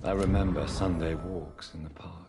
I remember Sunday walks in the park.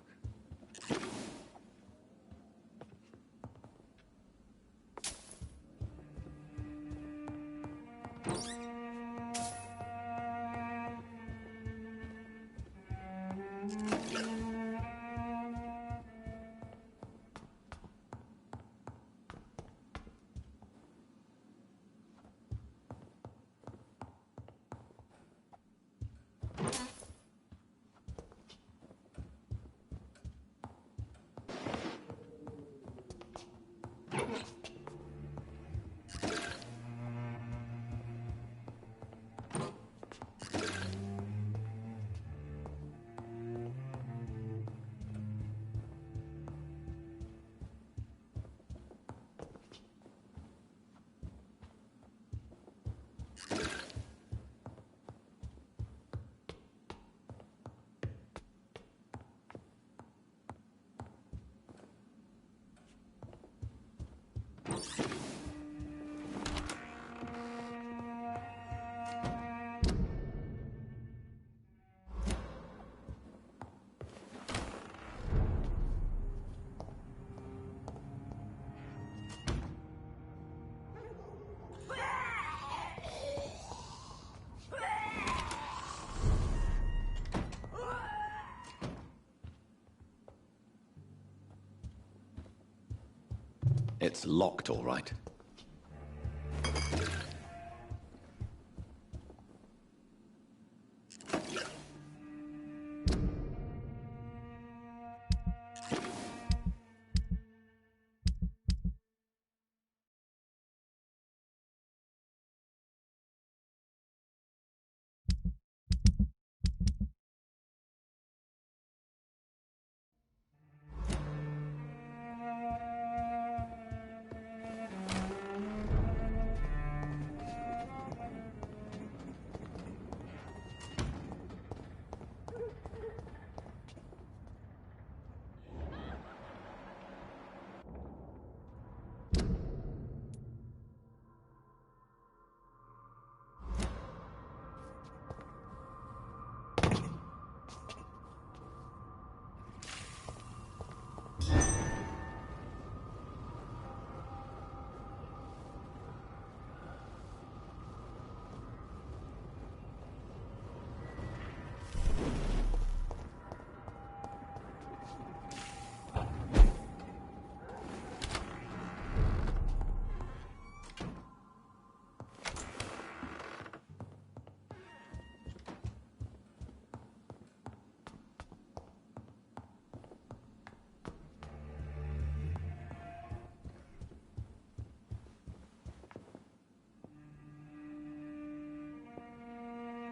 It's locked, all right.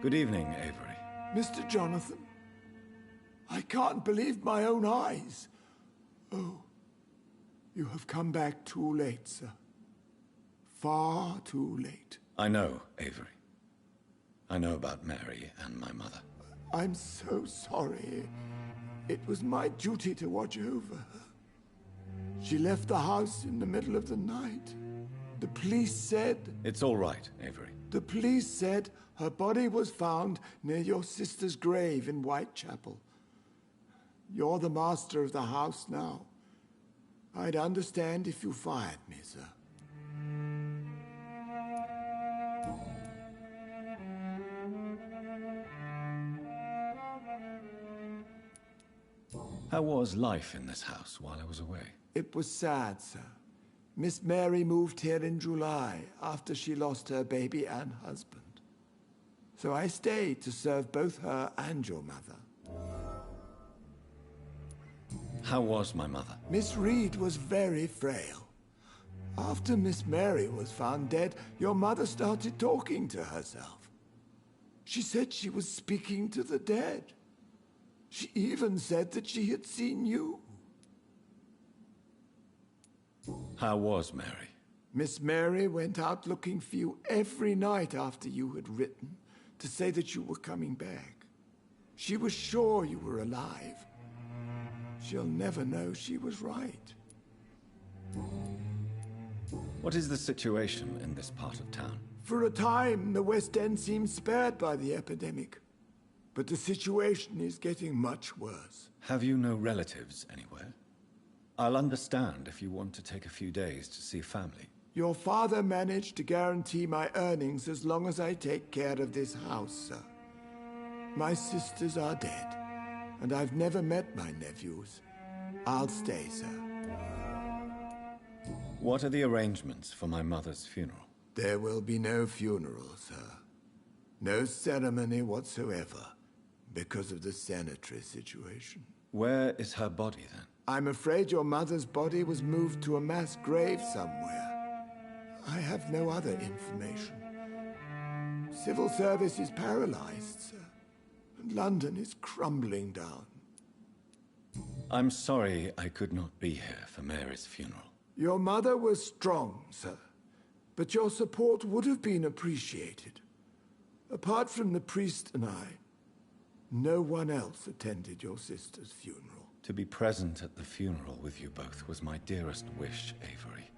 Good evening, Avery. Mr. Jonathan, I can't believe my own eyes. Oh, you have come back too late, sir. Far too late. I know, Avery. I know about Mary and my mother. I'm so sorry. It was my duty to watch over her. She left the house in the middle of the night. The police said... It's all right, Avery. The police said her body was found near your sister's grave in Whitechapel. You're the master of the house now. I'd understand if you fired me, sir. How was life in this house while I was away? It was sad, sir. Miss Mary moved here in July after she lost her baby and husband. So I stayed to serve both her and your mother. How was my mother? Miss Reed was very frail. After Miss Mary was found dead, your mother started talking to herself. She said she was speaking to the dead. She even said that she had seen you. How was Mary? Miss Mary went out looking for you every night after you had written to say that you were coming back. She was sure you were alive. She'll never know she was right. What is the situation in this part of town? For a time, the West End seemed spared by the epidemic. But the situation is getting much worse. Have you no relatives anywhere? I'll understand if you want to take a few days to see family. Your father managed to guarantee my earnings as long as I take care of this house, sir. My sisters are dead, and I've never met my nephews. I'll stay, sir. What are the arrangements for my mother's funeral? There will be no funeral, sir. No ceremony whatsoever, because of the sanitary situation. Where is her body, then? I'm afraid your mother's body was moved to a mass grave somewhere. I have no other information. Civil service is paralyzed, sir, and London is crumbling down. I'm sorry I could not be here for Mary's funeral. Your mother was strong, sir, but your support would have been appreciated. Apart from the priest and I, no one else attended your sister's funeral. To be present at the funeral with you both was my dearest wish, Avery.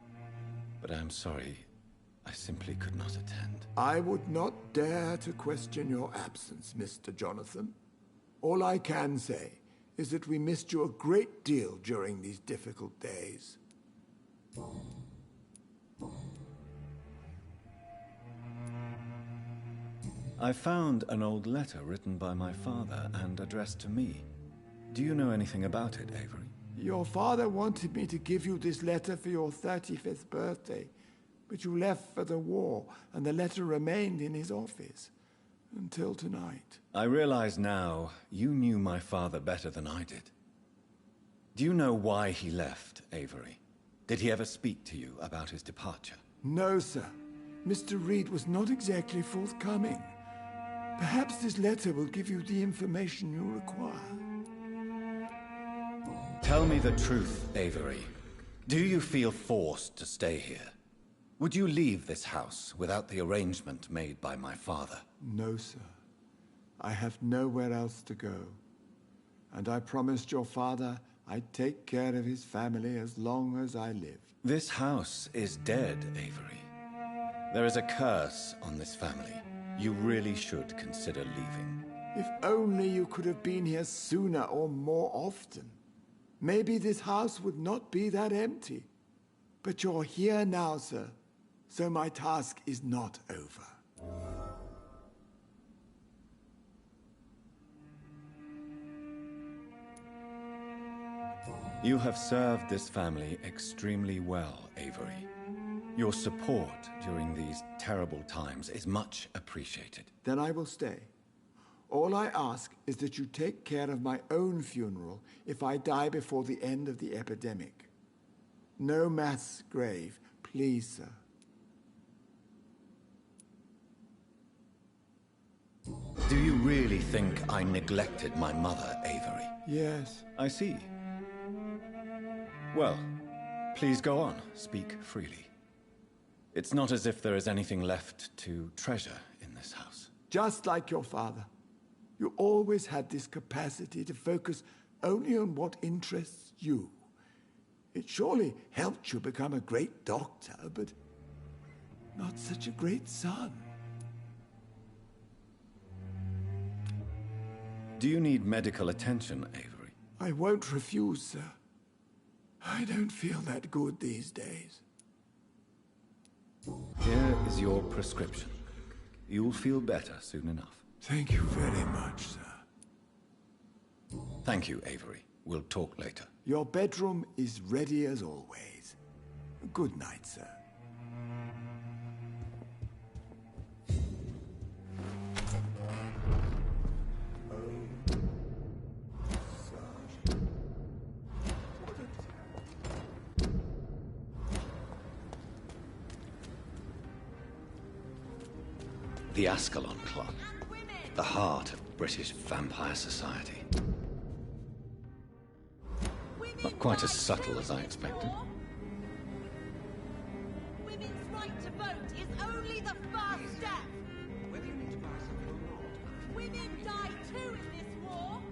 But I'm sorry, I simply could not attend. I would not dare to question your absence, Mr. Jonathan. All I can say is that we missed you a great deal during these difficult days. I found an old letter written by my father and addressed to me. Do you know anything about it, Avery? Your father wanted me to give you this letter for your 35th birthday, but you left for the war, and the letter remained in his office until tonight. I realize now you knew my father better than I did. Do you know why he left, Avery? Did he ever speak to you about his departure? No, sir. Mr. Reed was not exactly forthcoming. Perhaps this letter will give you the information you require. Tell me the truth, Avery. Do you feel forced to stay here? Would you leave this house without the arrangement made by my father? No, sir. I have nowhere else to go. And I promised your father I'd take care of his family as long as I lived. This house is dead, Avery. There is a curse on this family. You really should consider leaving. If only you could have been here sooner or more often. Maybe this house would not be that empty. But you're here now, sir, so my task is not over. You have served this family extremely well, Avery. Your support during these terrible times is much appreciated. Then I will stay. All I ask is that you take care of my own funeral if I die before the end of the epidemic. No mass grave, please, sir. Do you really think I neglected my mother, Avery? Yes. I see. Well, please go on. Speak freely. It's not as if there is anything left to treasure in this house. Just like your father. You always had this capacity to focus only on what interests you. It surely helped you become a great doctor, but not such a great son. Do you need medical attention, Avery? I won't refuse, sir. I don't feel that good these days. Here is your prescription. You'll feel better soon enough. Thank you very much, sir. Thank you, Avery. We'll talk later. Your bedroom is ready as always. Good night, sir. The Ascalon Club, the heart of British vampire society. Not quite as subtle as I expected. vote is only the first step. Whether you need to buy something or not. Women die too in this war.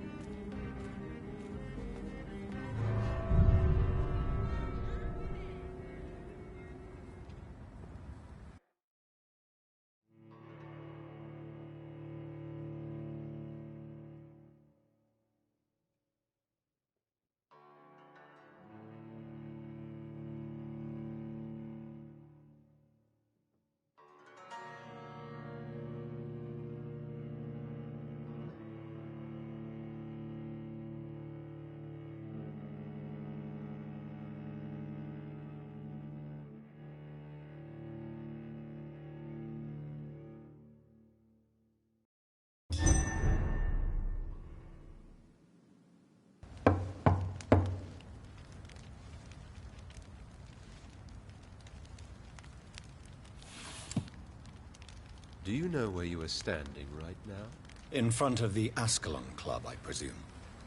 Do you know where you are standing right now? In front of the Ascalon Club, I presume.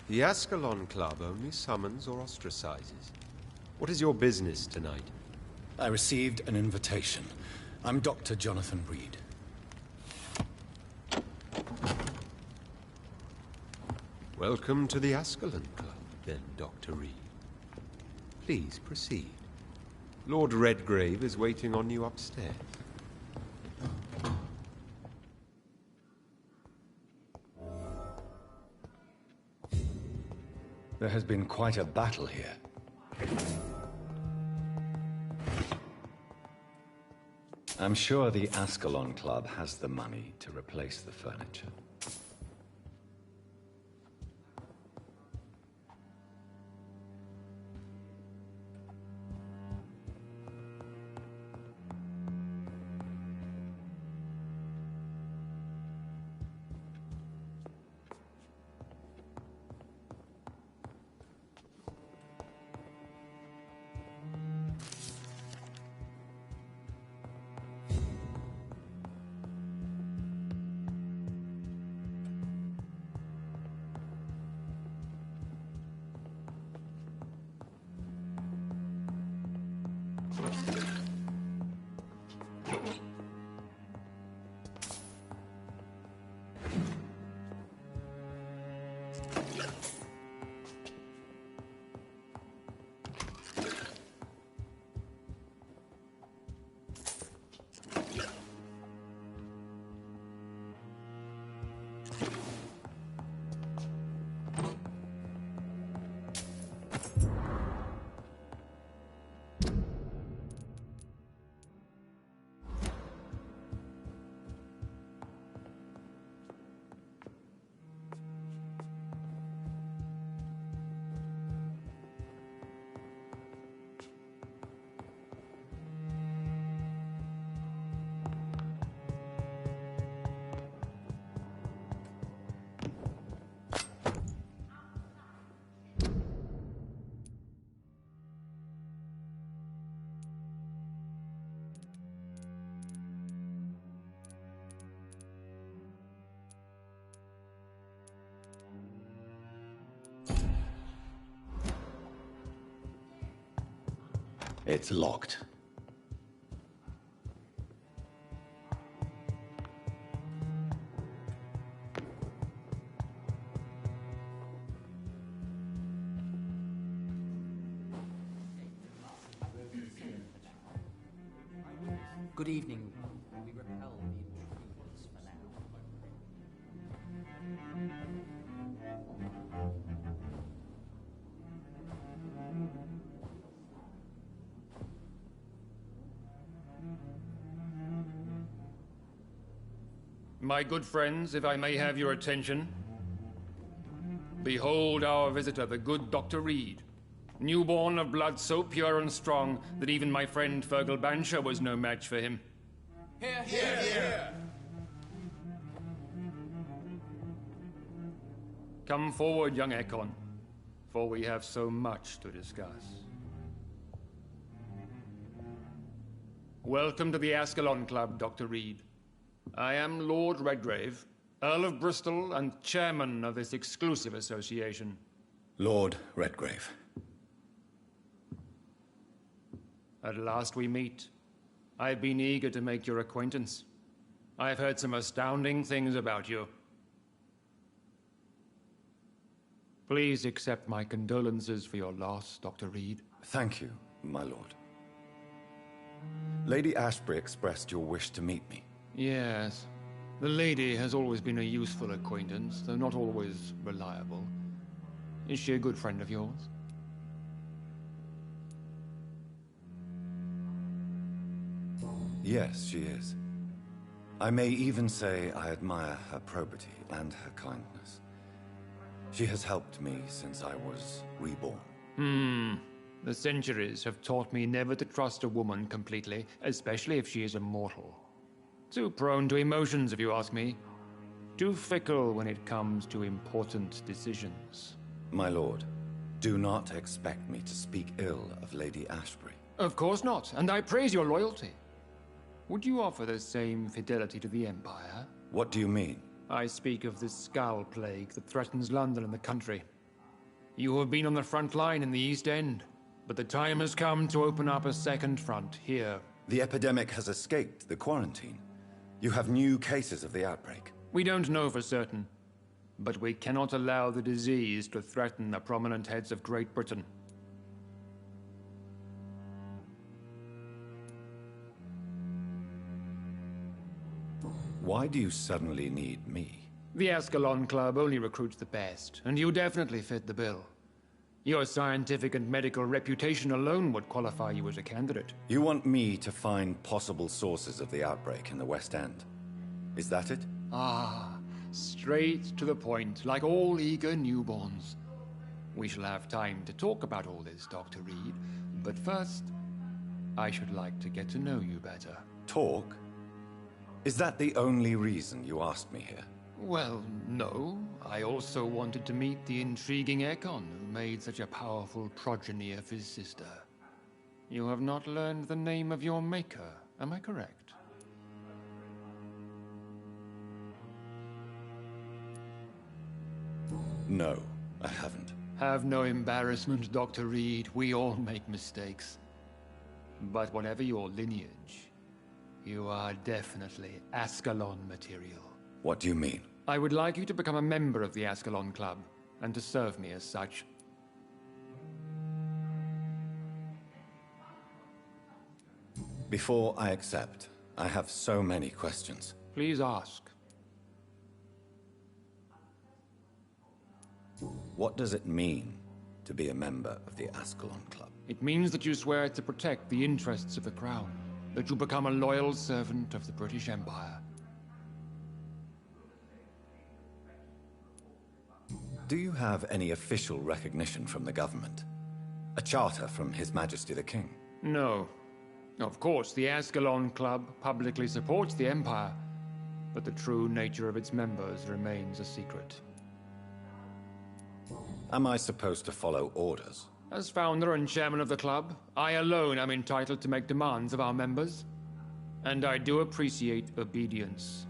The Ascalon Club only summons or ostracizes. What is your business tonight? I received an invitation. I'm Dr. Jonathan Reed. Welcome to the Ascalon Club, then, Dr. Reed. Please proceed. Lord Redgrave is waiting on you upstairs. There has been quite a battle here. I'm sure the Ascalon Club has the money to replace the furniture. It's locked. Good evening. We repel the intruders for now. My good friends, if I may have your attention. Behold our visitor, the good Dr. Reed. Newborn of blood so pure and strong that even my friend Fergal Bansher was no match for him. Hear, hear, hear! Come forward, young Ekon, for we have so much to discuss. Welcome to the Ascalon Club, Dr. Reed. I am Lord Redgrave, Earl of Bristol and chairman of this exclusive association. Lord Redgrave. At last we meet. I've been eager to make your acquaintance. I've heard some astounding things about you. Please accept my condolences for your loss, Dr. Reed. Thank you, my lord. Lady Ashbury expressed your wish to meet me. Yes. The lady has always been a useful acquaintance, though not always reliable. Is she a good friend of yours? Yes, she is. I may even say I admire her probity and her kindness. She has helped me since I was reborn. The centuries have taught me never to trust a woman completely, especially if she is a mortal. Too prone to emotions, if you ask me. Too fickle when it comes to important decisions. My lord, do not expect me to speak ill of Lady Ashbury. Of course not, and I praise your loyalty. Would you offer the same fidelity to the Empire? What do you mean? I speak of the Skull Plague that threatens London and the country. You have been on the front line in the East End, but the time has come to open up a second front here. The epidemic has escaped the quarantine. You have new cases of the outbreak. We don't know for certain, but we cannot allow the disease to threaten the prominent heads of Great Britain. Why do you suddenly need me? The Ascalon Club only recruits the best, and you definitely fit the bill. Your scientific and medical reputation alone would qualify you as a candidate. You want me to find possible sources of the outbreak in the West End. Is that it? Ah, straight to the point, like all eager newborns. We shall have time to talk about all this, Dr. Reed, but first, I should like to get to know you better. Talk? Is that the only reason you asked me here? Well, no. I also wanted to meet the intriguing Ekon who made such a powerful progeny of his sister. You have not learned the name of your maker, am I correct? No, I haven't. Have no embarrassment, Dr. Reed. We all make mistakes. But whatever your lineage, you are definitely Ascalon material. What do you mean? I would like you to become a member of the Ascalon Club, and to serve me as such. Before I accept, I have so many questions. Please ask. What does it mean to be a member of the Ascalon Club? It means that you swear to protect the interests of the Crown, that you become a loyal servant of the British Empire. Do you have any official recognition from the government? A charter from His Majesty the King? No. Of course, the Ascalon Club publicly supports the Empire, but the true nature of its members remains a secret. Am I supposed to follow orders? As founder and chairman of the club, I alone am entitled to make demands of our members, and I do appreciate obedience.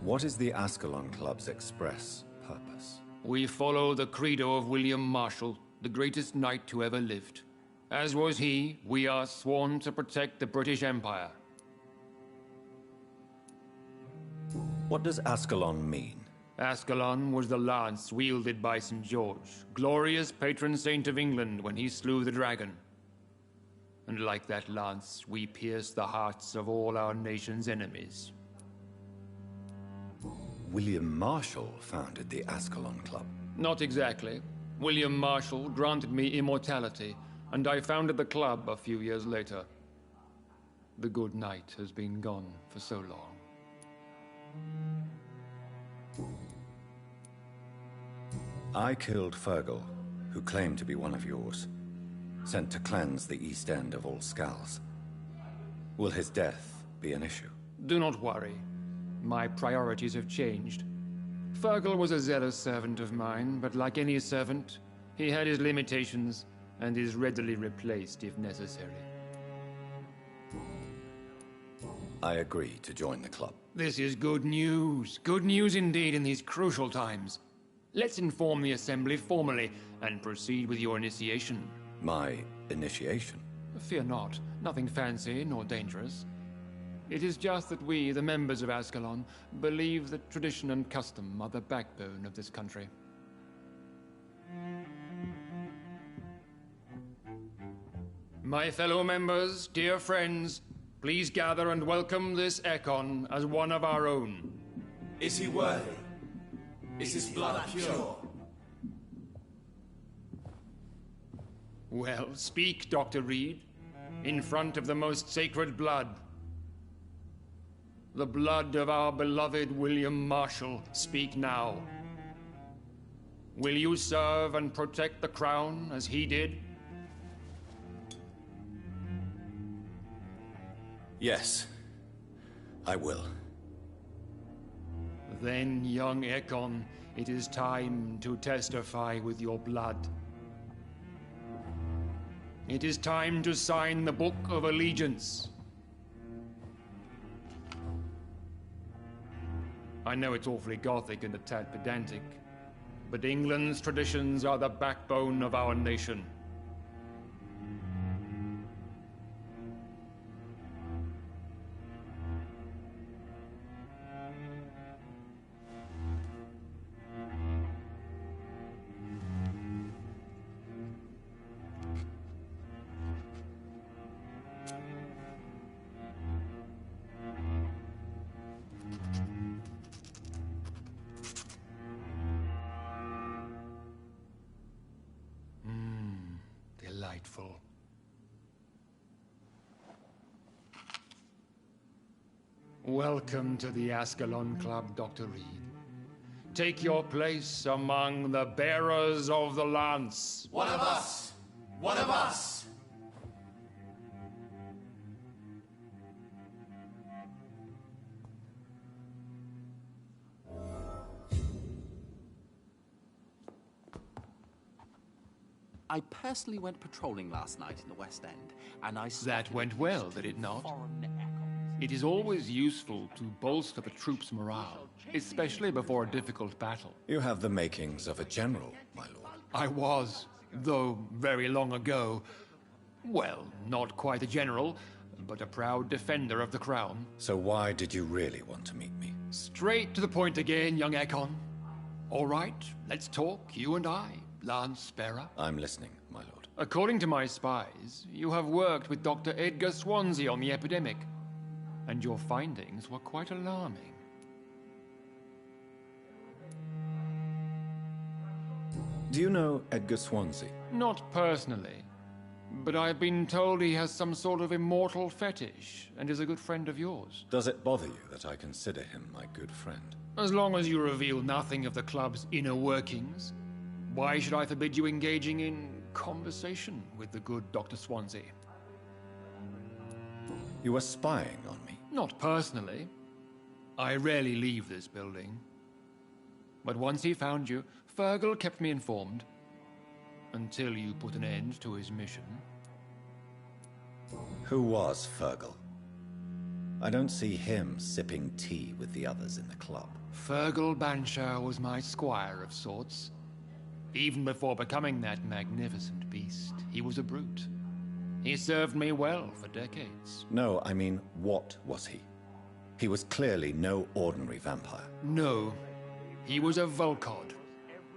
What is the Ascalon Club's express purpose? We follow the credo of William Marshall, the greatest knight who ever lived. As was he, we are sworn to protect the British Empire. What does Ascalon mean? Ascalon was the lance wielded by St. George, glorious patron saint of England when he slew the dragon. And like that lance, we pierce the hearts of all our nation's enemies. William Marshall founded the Ascalon Club. Not exactly. William Marshall granted me immortality, and I founded the club a few years later. The good knight has been gone for so long. I killed Fergal, who claimed to be one of yours, sent to cleanse the East End of all skulls. Will his death be an issue? Do not worry. My priorities have changed. Fergal was a zealous servant of mine, but like any servant, he had his limitations and is readily replaced if necessary. I agree to join the club. This is good news. Good news indeed in these crucial times. Let's inform the Assembly formally and proceed with your initiation. My initiation? Fear not. Nothing fancy nor dangerous. It is just that we, the members of Ascalon, believe that tradition and custom are the backbone of this country. My fellow members, dear friends, please gather and welcome this Ekon as one of our own. Is he worthy? Is his blood pure? Well, speak, Dr. Reed, in front of the most sacred blood. The blood of our beloved William Marshall, speak now. Will you serve and protect the crown as he did? Yes, I will. Then, young Ekon, it is time to testify with your blood. It is time to sign the Book of Allegiance. I know it's awfully gothic and a tad pedantic, but England's traditions are the backbone of our nation. Delightful. Welcome to the Ascalon Club, Dr. Reed. Take your place among the bearers of the lance. One of us! One of us! I personally went patrolling last night in the West End, and I That went well, did it not? foreign echoes. It is always useful to bolster the troops' morale, especially before a difficult battle. You have the makings of a general, my lord. I was, though very long ago, well, not quite a general, but a proud defender of the crown. So why did you really want to meet me? Straight to the point again, young Ekon. All right, let's talk, you and I, Lance Sparrow. I'm listening, my lord. According to my spies, you have worked with Dr. Edgar Swansea on the epidemic, and your findings were quite alarming. Do you know Edgar Swansea? Not personally, but I've been told he has some sort of immortal fetish and is a good friend of yours. Does it bother you that I consider him my good friend? As long as you reveal nothing of the club's inner workings, why should I forbid you engaging in conversation with the good Dr. Swansea? You were spying on me. Not personally. I rarely leave this building. But once he found you, Fergal kept me informed. Until you put an end to his mission. Who was Fergal? I don't see him sipping tea with the others in the club. Fergal Banshire was my squire of sorts. Even before becoming that magnificent beast, he was a brute. He served me well for decades. No, I mean, what was he? He was clearly no ordinary vampire. No, he was a Volcod.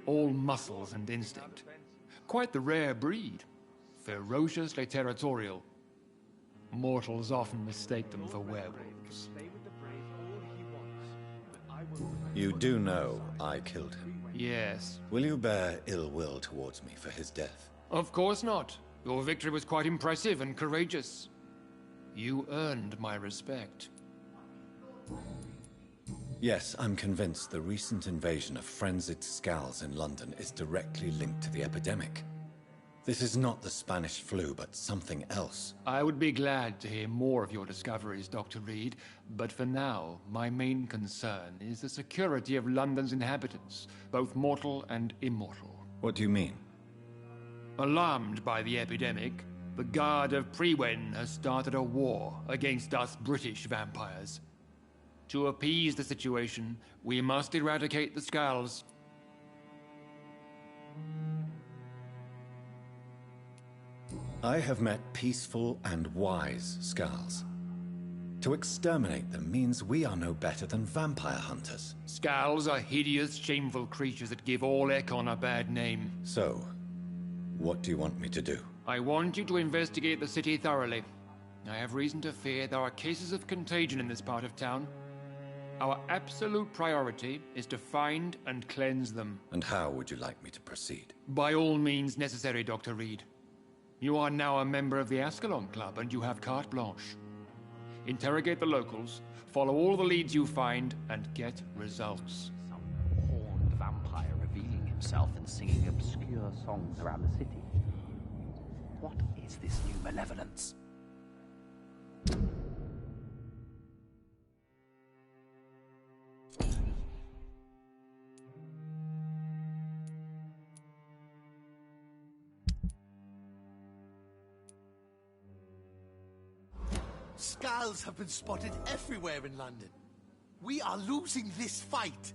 All muscles and instinct. Quite the rare breed. Ferociously territorial. Mortals often mistake them for werewolves. You do know I killed him. Yes. Will you bear ill will towards me for his death? Of course not. Your victory was quite impressive and courageous. You earned my respect. Yes, I'm convinced the recent invasion of frenzied Scals in London is directly linked to the epidemic. This is not the Spanish flu, but something else. I would be glad to hear more of your discoveries, Dr. Reed, but for now, my main concern is the security of London's inhabitants, both mortal and immortal. What do you mean? Alarmed by the epidemic, the Guard of Priwen has started a war against us British vampires. To appease the situation, we must eradicate the Scals. I have met peaceful and wise Skulls. To exterminate them means we are no better than vampire hunters. Skulls are hideous, shameful creatures that give all Ekon a bad name. So, what do you want me to do? I want you to investigate the city thoroughly. I have reason to fear there are cases of contagion in this part of town. Our absolute priority is to find and cleanse them. And how would you like me to proceed? By all means necessary, Dr. Reed. You are now a member of the Ascalon Club, and you have carte blanche. Interrogate the locals, follow all the leads you find, and get results. Some horned vampire revealing himself and singing obscure songs around the city. What is this new malevolence? Skulls have been spotted everywhere in London. We are losing this fight.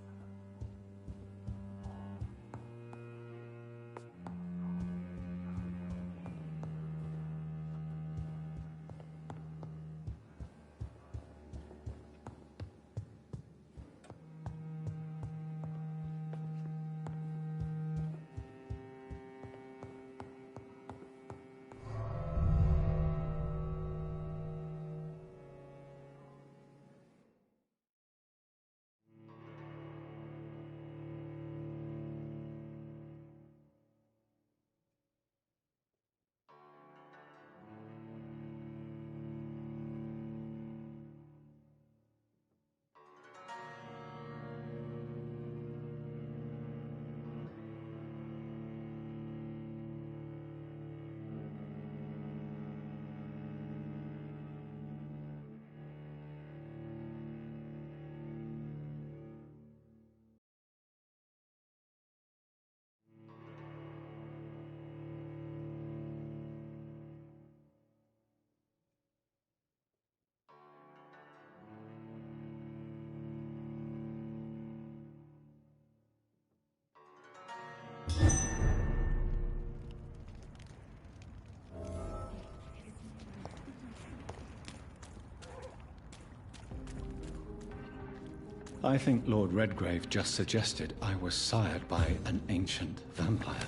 I think Lord Redgrave just suggested I was sired by an ancient vampire.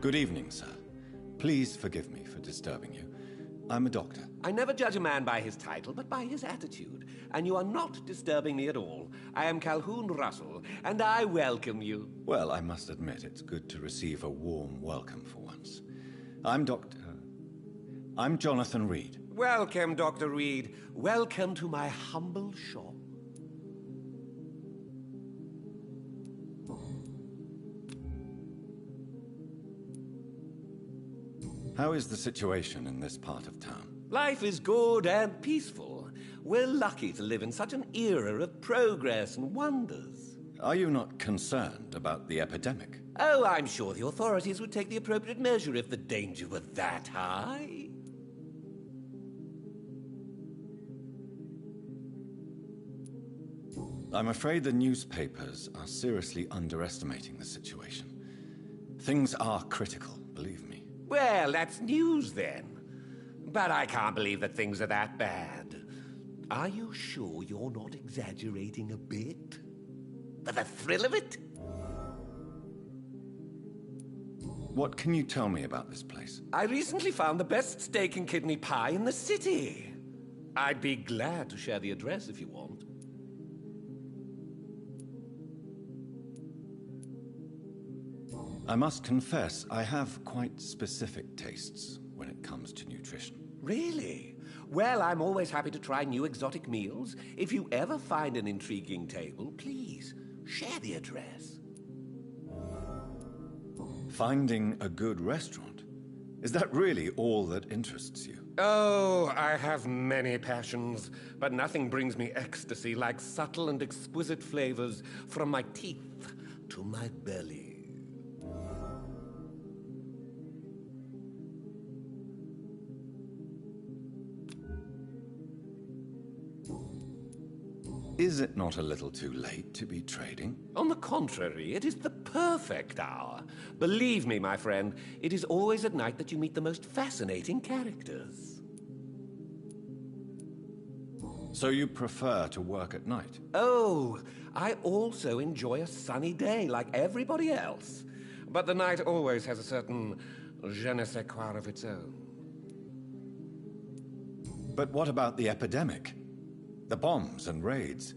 Good evening, sir. Please forgive me for disturbing you. I'm a doctor. I never judge a man by his title, but by his attitude. And you are not disturbing me at all. I am Calhoun Russell, and I welcome you. Well, I must admit it's good to receive a warm welcome for once. I'm Jonathan Reed. Welcome, Dr. Reed. Welcome to my humble shop. How is the situation in this part of town? Life is good and peaceful. We're lucky to live in such an era of progress and wonders. Are you not concerned about the epidemic? Oh, I'm sure the authorities would take the appropriate measure if the danger were that high. I'm afraid the newspapers are seriously underestimating the situation. Things are critical, believe me. Well, that's news then. But I can't believe that things are that bad. Are you sure you're not exaggerating a bit? For the thrill of it? What can you tell me about this place? I recently found the best steak and kidney pie in the city. I'd be glad to share the address if you want. I must confess, I have quite specific tastes when it comes to nutrition. Really? Well, I'm always happy to try new exotic meals. If you ever find an intriguing table, please share the address. Finding a good restaurant? Is that really all that interests you? Oh, I have many passions, but nothing brings me ecstasy like subtle and exquisite flavors from my teeth to my belly. Is it not a little too late to be trading? On the contrary, it is the perfect hour. Believe me, my friend, it is always at night that you meet the most fascinating characters. So you prefer to work at night? Oh, I also enjoy a sunny day like everybody else. But the night always has a certain je ne sais quoi of its own. But what about the epidemic? The bombs and raids?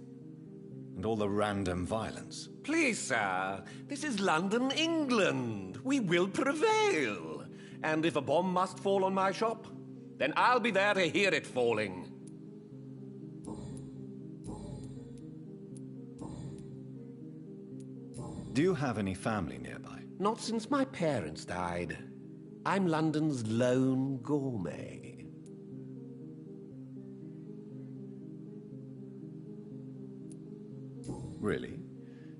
And all the random violence? Please, sir, this is London, England. We will prevail. And if a bomb must fall on my shop, then I'll be there to hear it falling. Do you have any family nearby? Not since my parents died. I'm London's lone gourmet. Really?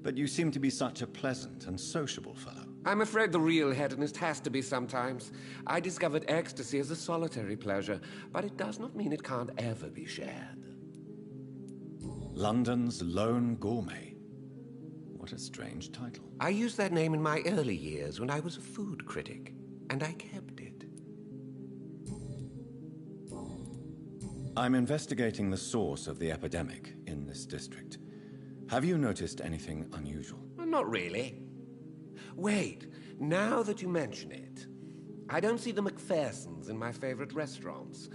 But you seem to be such a pleasant and sociable fellow. I'm afraid the real hedonist has to be sometimes. I discovered ecstasy as a solitary pleasure, but it does not mean it can't ever be shared. London's lone gourmet. What a strange title. I used that name in my early years when I was a food critic, and I kept it. I'm investigating the source of the epidemic in this district. Have you noticed anything unusual? Well, not really. Wait, now that you mention it, I don't see the McPhersons in my favorite restaurants.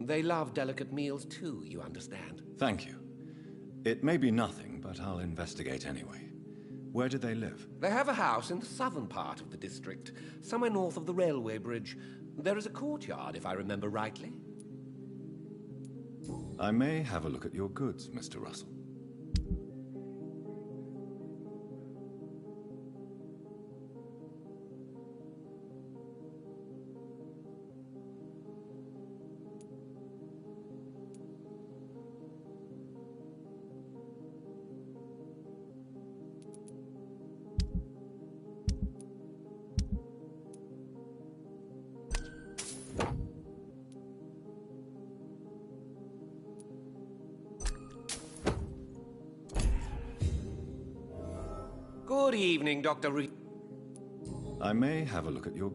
They love delicate meals too, you understand. Thank you. It may be nothing, but I'll investigate anyway. Where do they live? They have a house in the southern part of the district, somewhere north of the railway bridge. There is a courtyard, if I remember rightly. I may have a look at your goods, Mr. Russell. Good evening, Dr. Reed. I may have a look at your...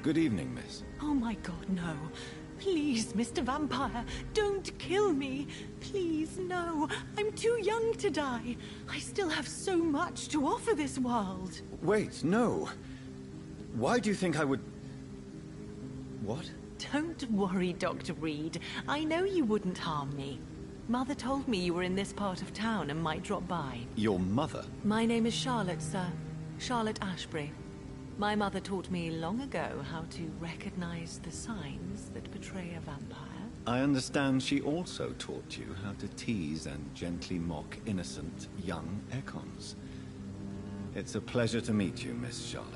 Good evening, miss. Oh my god, no. Please, Mr. Vampire, don't kill me. Please, no. I'm too young to die. I still have so much to offer this world. Wait, no. Why do you think I would... What? Don't worry, Dr. Reed. I know you wouldn't harm me. Mother told me you were in this part of town and might drop by. Your mother? My name is Charlotte, sir. Charlotte Ashbury. My mother taught me long ago how to recognize the signs that betray a vampire. I understand she also taught you how to tease and gently mock innocent young Ekons. It's a pleasure to meet you, Miss Charlotte.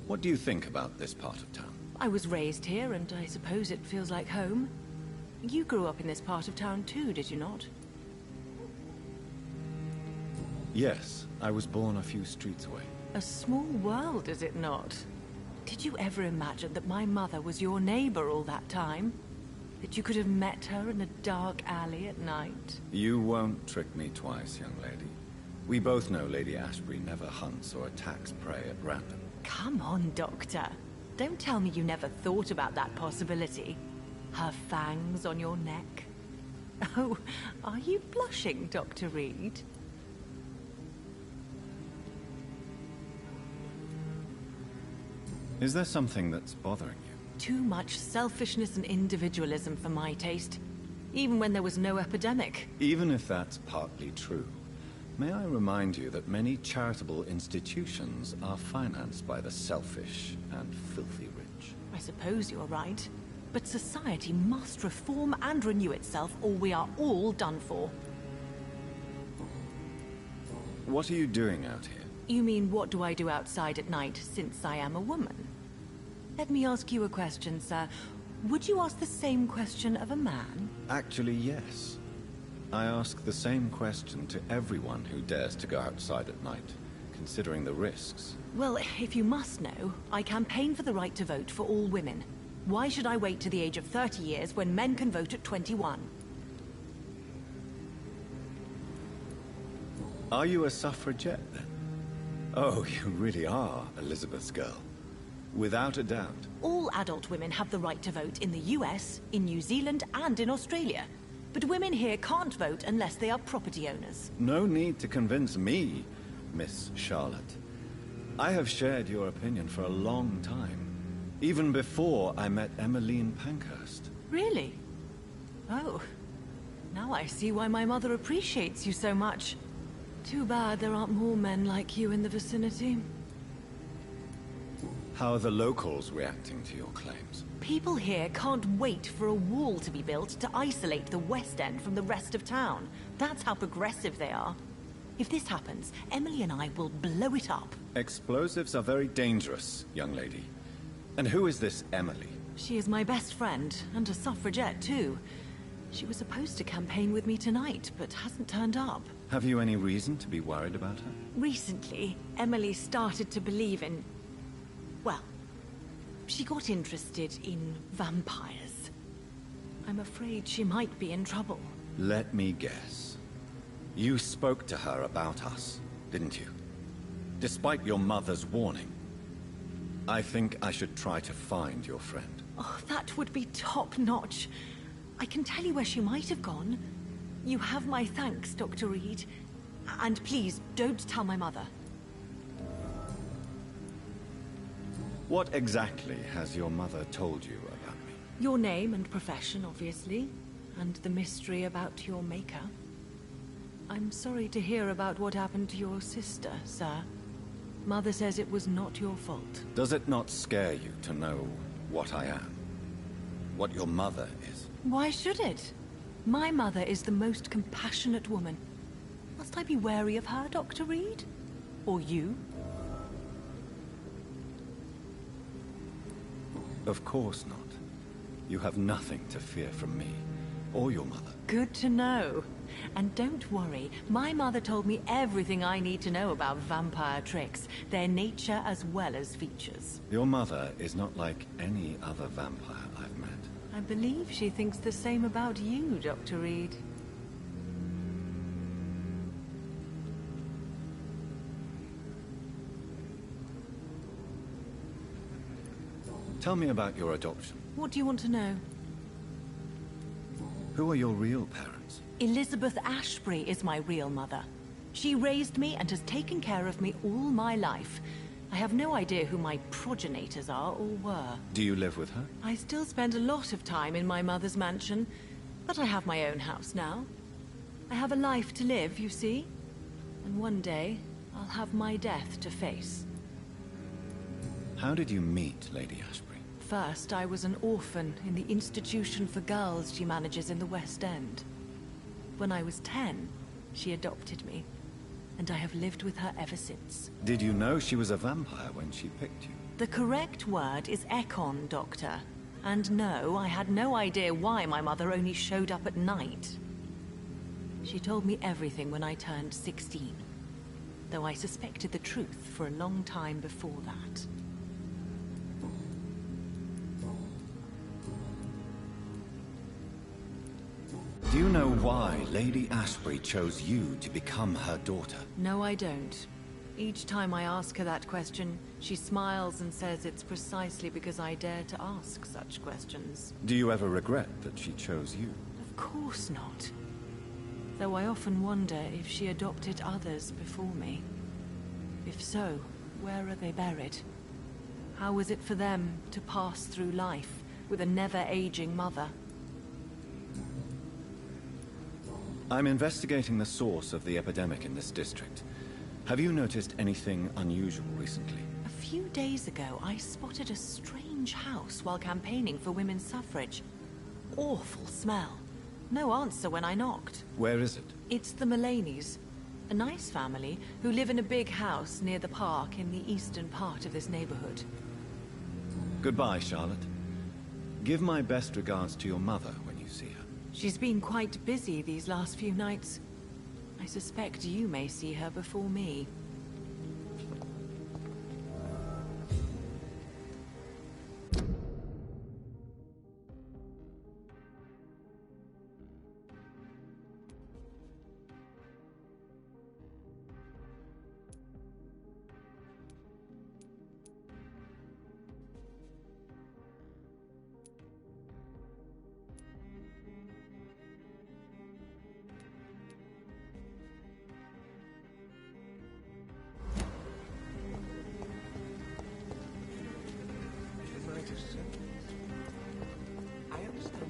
What do you think about this part of town? I was raised here, and I suppose it feels like home. You grew up in this part of town too, did you not? Yes, I was born a few streets away. A small world, is it not? Did you ever imagine that my mother was your neighbor all that time? That you could have met her in a dark alley at night? You won't trick me twice, young lady. We both know Lady Ashbury never hunts or attacks prey at random. Come on, Doctor. Don't tell me you never thought about that possibility. Her fangs on your neck. Oh, are you blushing, Dr. Reed? Is there something that's bothering you? Too much selfishness and individualism for my taste. Even when there was no epidemic. Even if that's partly true, may I remind you that many charitable institutions are financed by the selfish and filthy rich. I suppose you're right. But society must reform and renew itself, or we are all done for. What are you doing out here? You mean, what do I do outside at night, since I am a woman? Let me ask you a question, sir. Would you ask the same question of a man? Actually, yes. I ask the same question to everyone who dares to go outside at night, considering the risks. Well, if you must know, I campaign for the right to vote for all women. Why should I wait to the age of 30 years when men can vote at 21? Are you a suffragette, then? Oh, you really are Elizabeth's girl. Without a doubt. All adult women have the right to vote in the US, in New Zealand, and in Australia. But women here can't vote unless they are property owners. No need to convince me, Miss Charlotte. I have shared your opinion for a long time. Even before I met Emmeline Pankhurst. Really? Oh. Now I see why my mother appreciates you so much. Too bad there aren't more men like you in the vicinity. How are the locals reacting to your claims? People here can't wait for a wall to be built to isolate the West End from the rest of town. That's how progressive they are. If this happens, Emily and I will blow it up. Explosives are very dangerous, young lady. And who is this Emily? She is my best friend, and a suffragette too. She was supposed to campaign with me tonight, but hasn't turned up. Have you any reason to be worried about her? Recently, Emily started to believe in... well, she got interested in vampires. I'm afraid she might be in trouble. Let me guess. You spoke to her about us, didn't you? Despite your mother's warning. I think I should try to find your friend. Oh, that would be top-notch. I can tell you where she might have gone. You have my thanks, Dr. Reed. And please, don't tell my mother. What exactly has your mother told you about me? Your name and profession, obviously. And the mystery about your maker. I'm sorry to hear about what happened to your sister, sir. Mother says it was not your fault. Does it not scare you to know what I am? What your mother is? Why should it? My mother is the most compassionate woman. Must I be wary of her, Dr. Reed? Or you? Of course not. You have nothing to fear from me. or your mother. Good to know. And don't worry, my mother told me everything I need to know about vampire tricks, their nature as well as features. Your mother is not like any other vampire I've met. I believe she thinks the same about you, Dr. Reed. Tell me about your adoption. What do you want to know? Who are your real parents? Elizabeth Ashbury is my real mother. She raised me and has taken care of me all my life. I have no idea who my progenitors are or were. Do you live with her? I still spend a lot of time in my mother's mansion, but I have my own house now. I have a life to live, you see. And one day, I'll have my death to face. How did you meet Lady Ashbury? First, I was an orphan in the institution for girls she manages in the West End. When I was 10, she adopted me, and I have lived with her ever since. Did you know she was a vampire when she picked you? The correct word is Ekon, Doctor. And no, I had no idea why my mother only showed up at night. She told me everything when I turned 16, though I suspected the truth for a long time before that. Do you know why Lady Ashbury chose you to become her daughter? No, I don't. Each time I ask her that question, she smiles and says it's precisely because I dare to ask such questions. Do you ever regret that she chose you? Of course not. Though I often wonder if she adopted others before me. If so, where are they buried? How was it for them to pass through life with a never-aging mother? I'm investigating the source of the epidemic in this district. Have you noticed anything unusual recently? A few days ago, I spotted a strange house while campaigning for women's suffrage. Awful smell. No answer when I knocked. Where is it? It's the Mullaney's, a nice family who live in a big house near the park in the eastern part of this neighborhood. Goodbye, Charlotte. Give my best regards to your mother when you see her. She's been quite busy these last few nights. I suspect you may see her before me.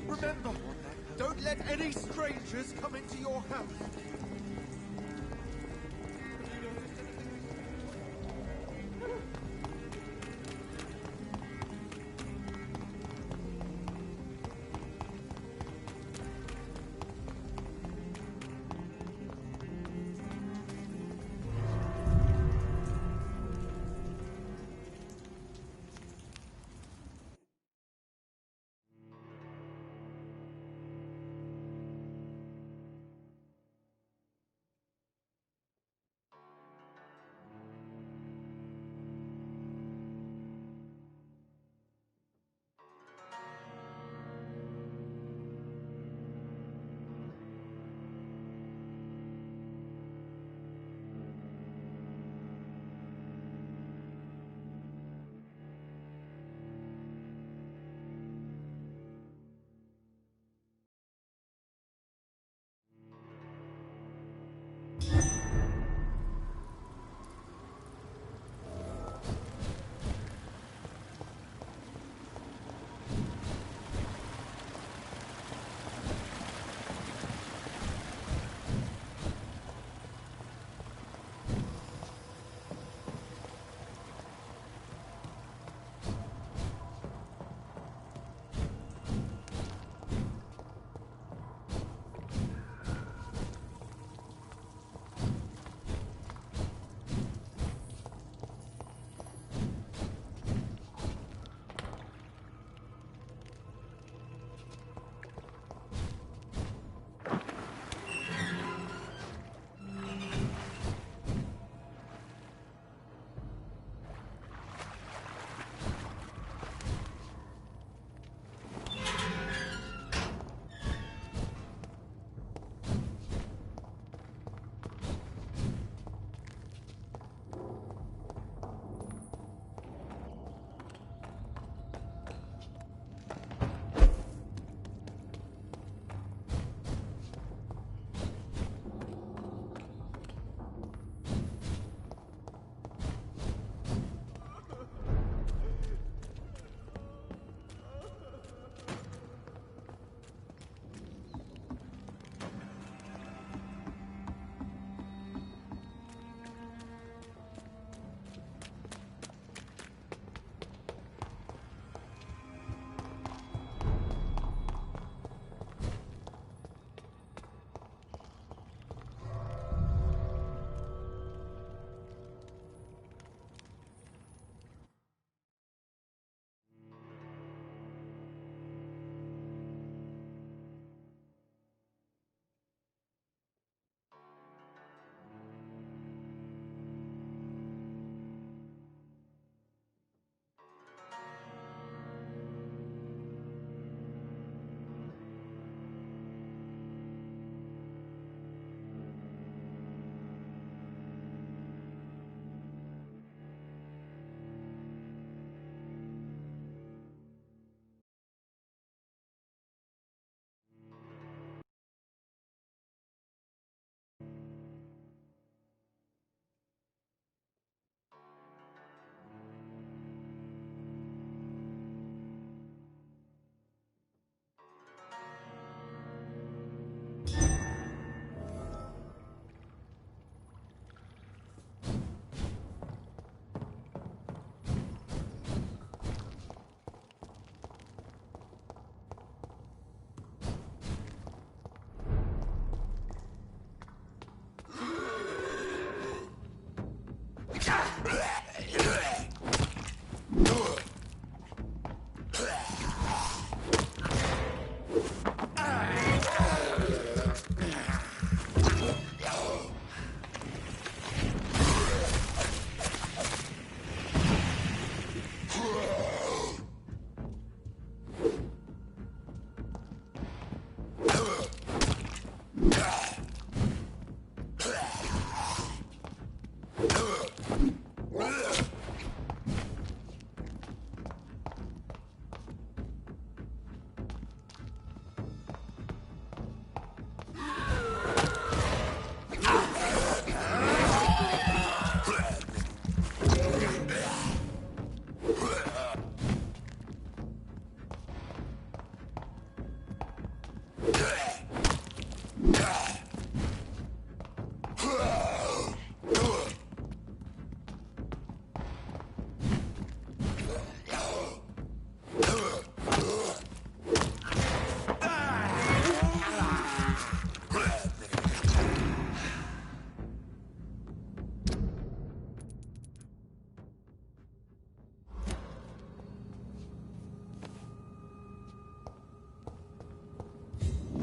Remember, don't let any strangers come into your house.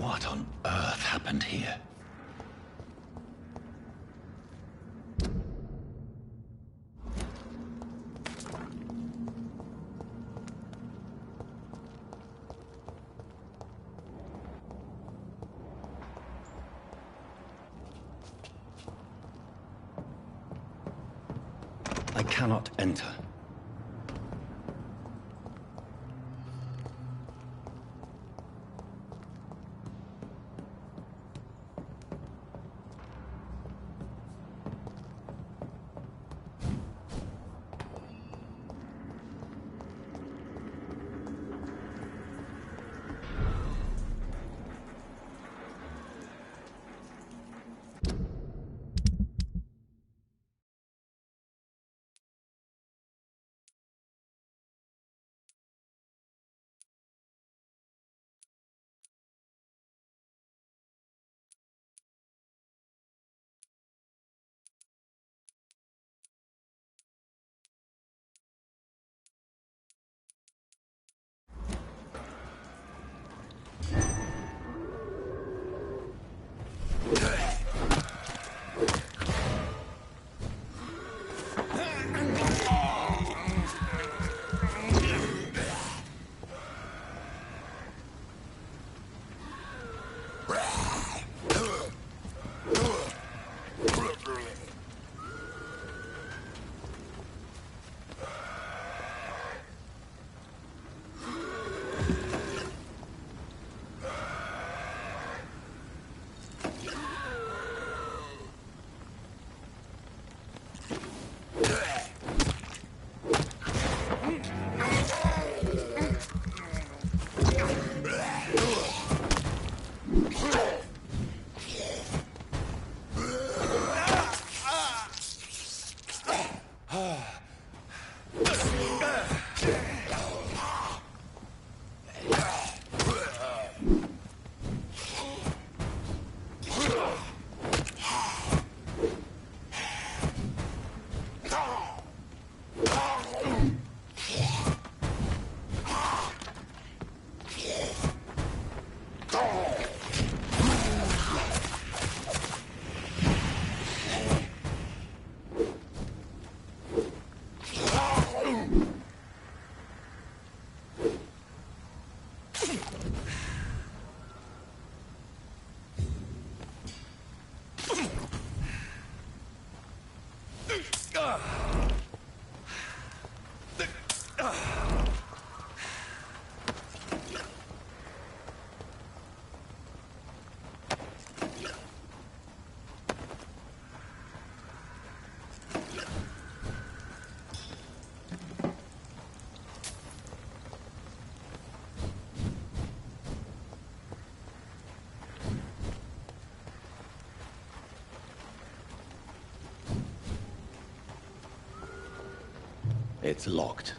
What on earth happened here? I cannot enter. It's locked.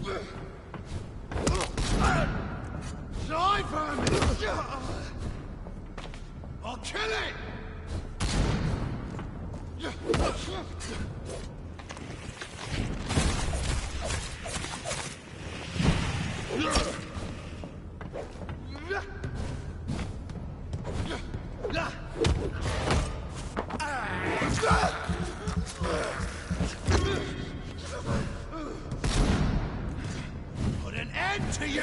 Die, vermin! I'll kill it! Put an end to you!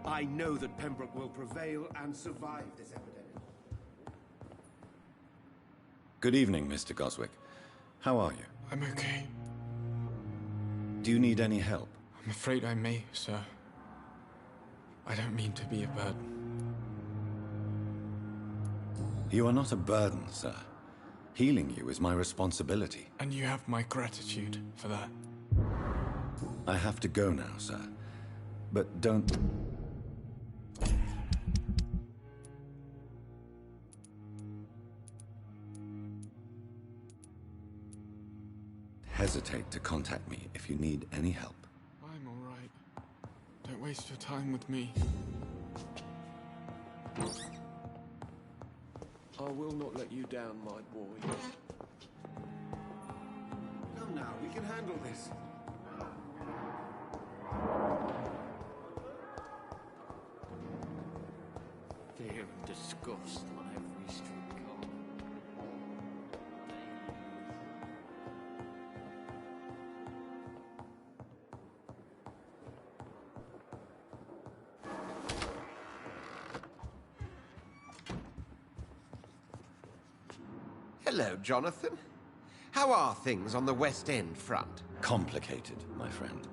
I know that Pembroke will prevail and survive this epidemic. Good evening, Mr. Goswick. How are you? I'm okay. Do you need any help? I'm afraid I may, sir. I don't mean to be a burden. You are not a burden, sir. Healing you is my responsibility. And you have my gratitude for that. I have to go now, sir. But don't... hesitate to contact me if you need any help. I'm all right. Don't waste your time with me. I will not let you down, my boy. Come now, we can handle this. Fear and disgust on every street corner. Hello, Jonathan. How are things on the West End front? Complicated, my friend.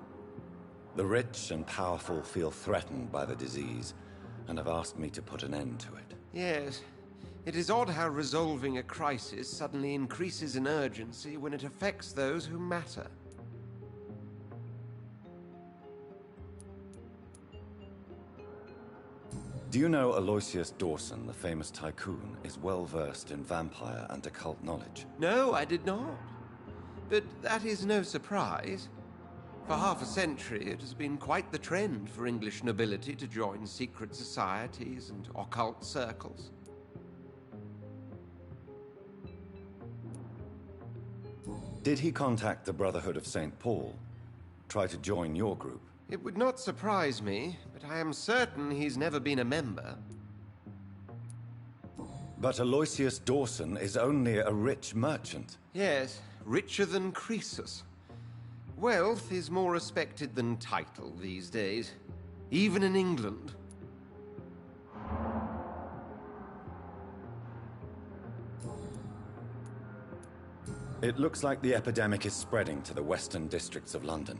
The rich and powerful feel threatened by the disease, and have asked me to put an end to it. Yes. It is odd how resolving a crisis suddenly increases in urgency when it affects those who matter. Do you know Aloysius Dawson, the famous tycoon, is well versed in vampire and occult knowledge? No, I did not. But that is no surprise. For half a century, it has been quite the trend for English nobility to join secret societies and occult circles. Did he contact the Brotherhood of St. Paul? Try to join your group? It would not surprise me, but I am certain he's never been a member. But Aloysius Dawson is only a rich merchant. Yes, richer than Croesus. Wealth is more respected than title these days, even in England. It looks like the epidemic is spreading to the western districts of London.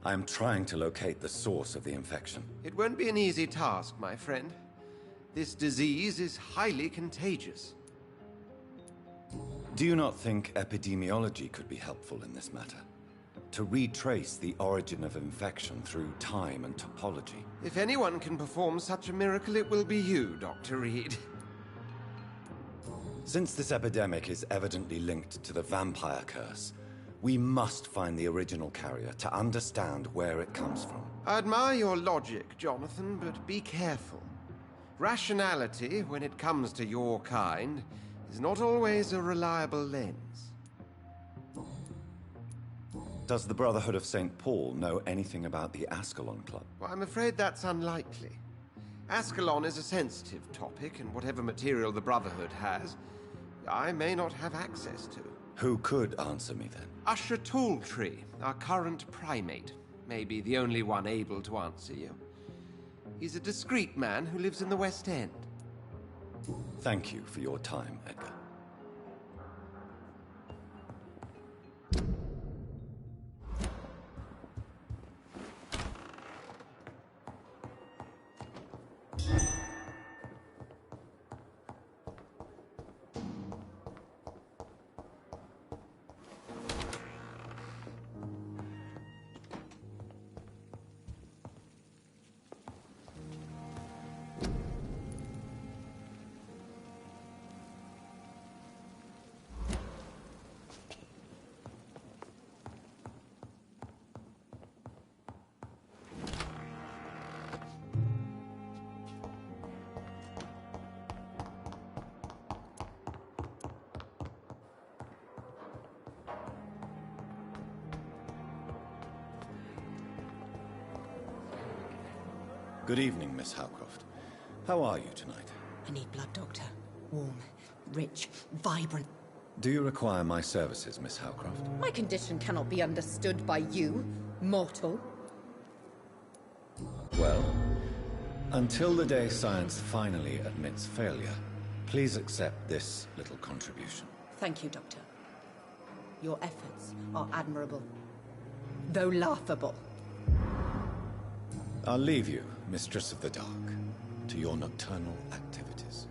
I am trying to locate the source of the infection. It won't be an easy task, my friend. This disease is highly contagious. Do you not think epidemiology could be helpful in this matter? To retrace the origin of infection through time and topology? If anyone can perform such a miracle, it will be you, Dr. Reed. Since this epidemic is evidently linked to the vampire curse, we must find the original carrier to understand where it comes from. I admire your logic, Jonathan, but be careful. Rationality, when it comes to your kind, is not always a reliable lens. Does the Brotherhood of St. Paul know anything about the Ascalon Club? Well, I'm afraid that's unlikely. Ascalon is a sensitive topic, and whatever material the Brotherhood has, I may not have access to. Who could answer me then? Usher Talltree, our current primate, may be the only one able to answer you. He's a discreet man who lives in the West End. Thank you for your time, Edgar. Good evening, Miss Howcroft. How are you tonight? I need blood, Doctor. Warm, rich, vibrant. Do you require my services, Miss Howcroft? My condition cannot be understood by you, mortal. Well, Until the day science finally admits failure, please accept this little contribution. Thank you, Doctor. Your efforts are admirable, though laughable. I'll leave you, Mistress of the Dark, to your nocturnal activities.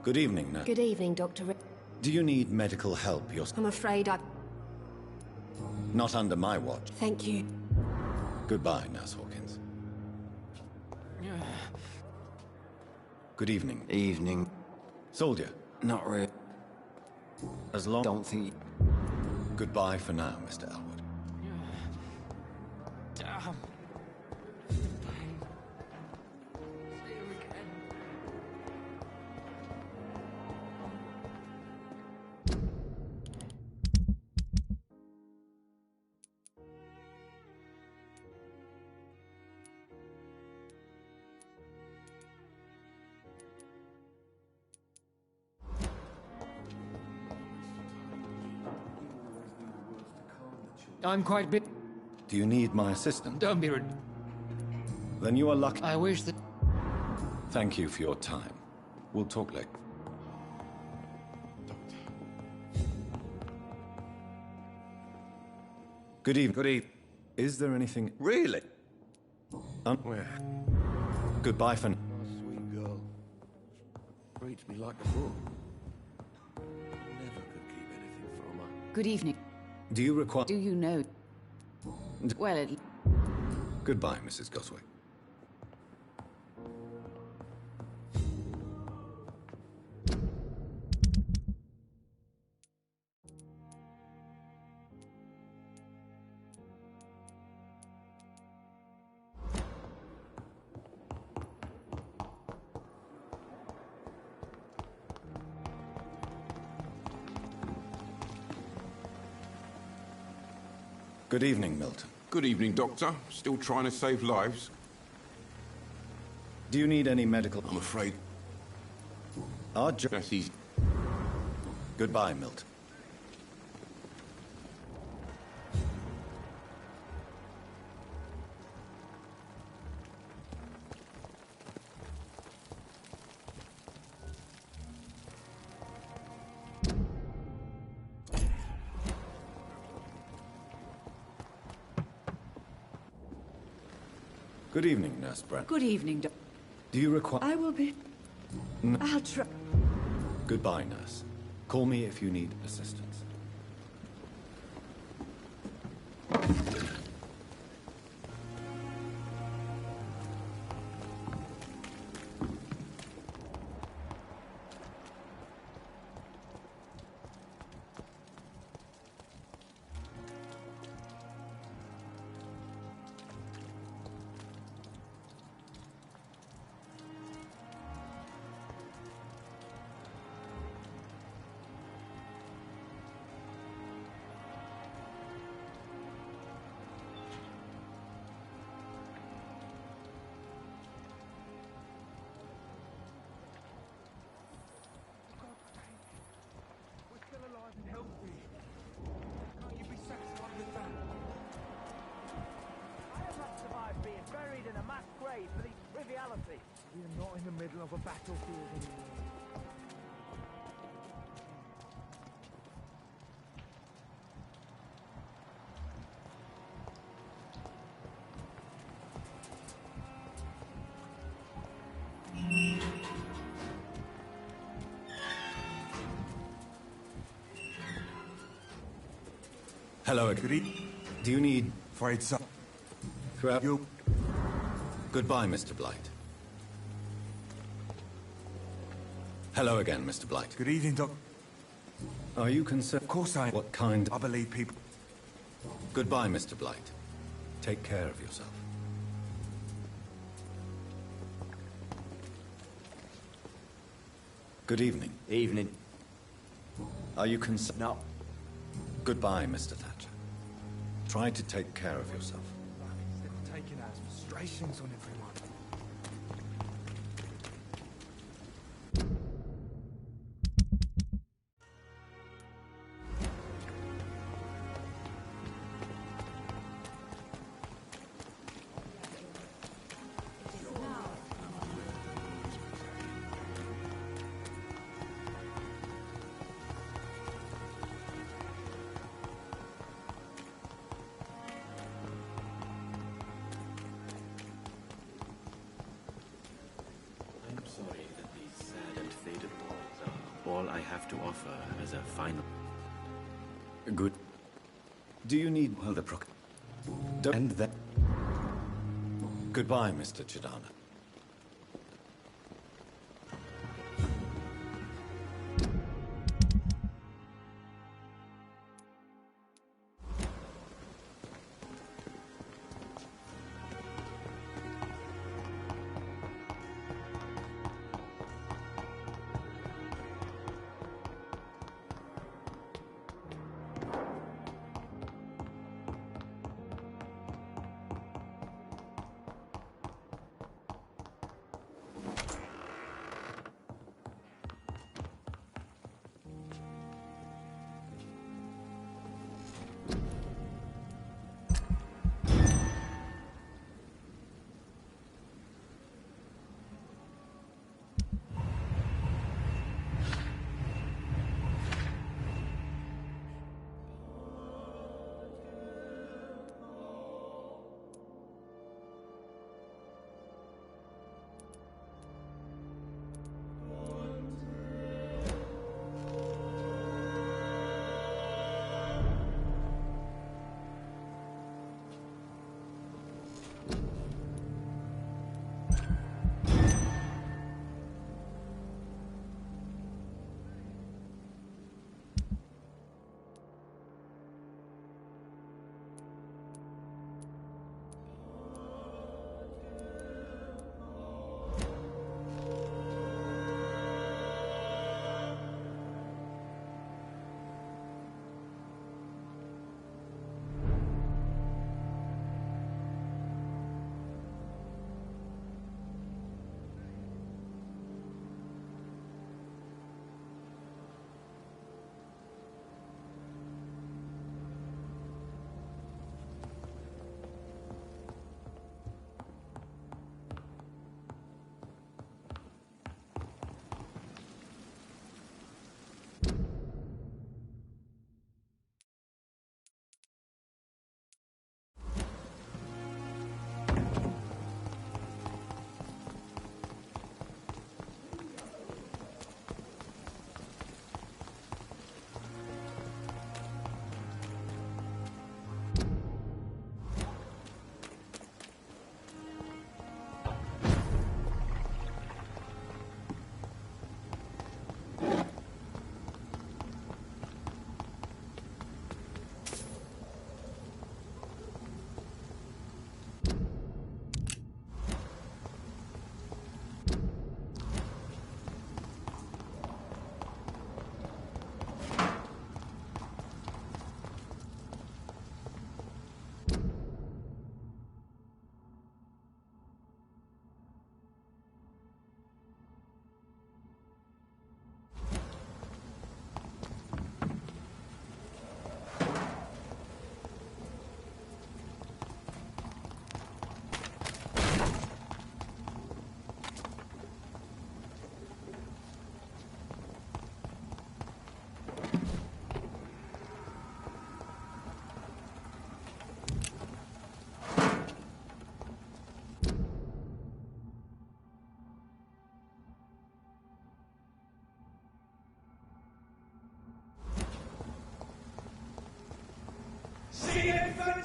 Good evening, Nurse. Good evening, Dr. Do you need medical help yourself? I'm afraid I... Not under my watch. Thank you. Goodbye, Nurse Hawkins. Good evening. Evening. Soldier. Not really. As long... Don't think... Goodbye for now, Mr. Elwood. Damn. I'm quite bit. Do you need my assistance? Don't be. Then you are lucky. I wish that. Thank you for your time. We'll talk later. Good evening. Good evening. Is there anything... Really? Where? Goodbye for... Sweet girl. Treats me like a book. Never could keep anything from her. Good evening. Do you require... Do you know? Well, Goodbye, Mrs. Goswick. Good evening, Milton. Good evening, Doctor. Still trying to save lives? Do you need any medical... I'm afraid... Our job... That's easy. Goodbye, Milton. Good evening, Nurse Brent. Good evening, Doc. Do you require... I will be... I'll try... Goodbye, Nurse. Call me if you need assistance. We're not in the middle of a battlefield anymore. Hello, Agreed. Do you need... Afraid so. Throughout... You... Goodbye, Mr. Blight. Hello again, Mr. Blight. Good evening, Doc. Are you concerned? Of course I am. What kind? I believe people... Goodbye, Mr. Blight. Take care of yourself. Good evening. Evening. Are you concerned? No. Goodbye, Mr. Thatcher. Try to take care of yourself. Instead of taking out frustrations on everyone. All I have to offer as a final... Good. Do you need... Well, the proc... And then... Goodbye, Mr. Chidana.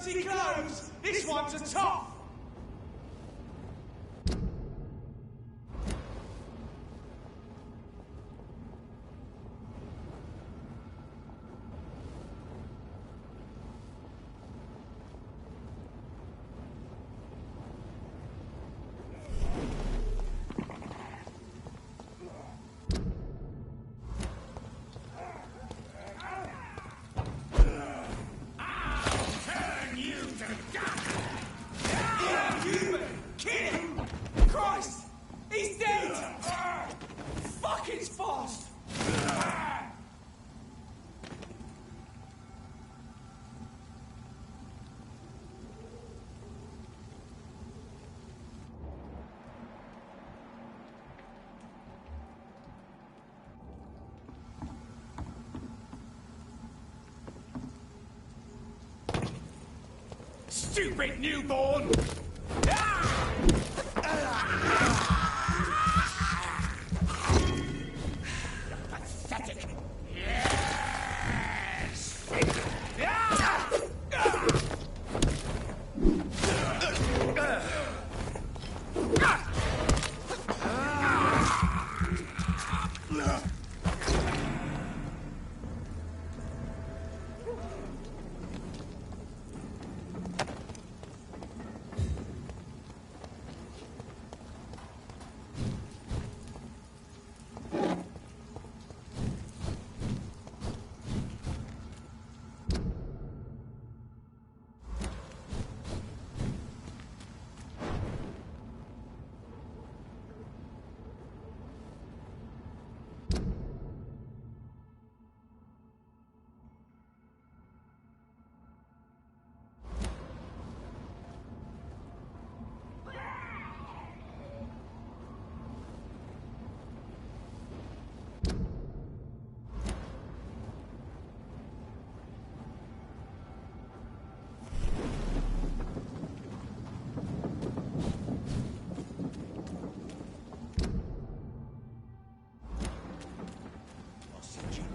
empty clothes! This one's a top! Stupid newborn! Pathetic! Yes!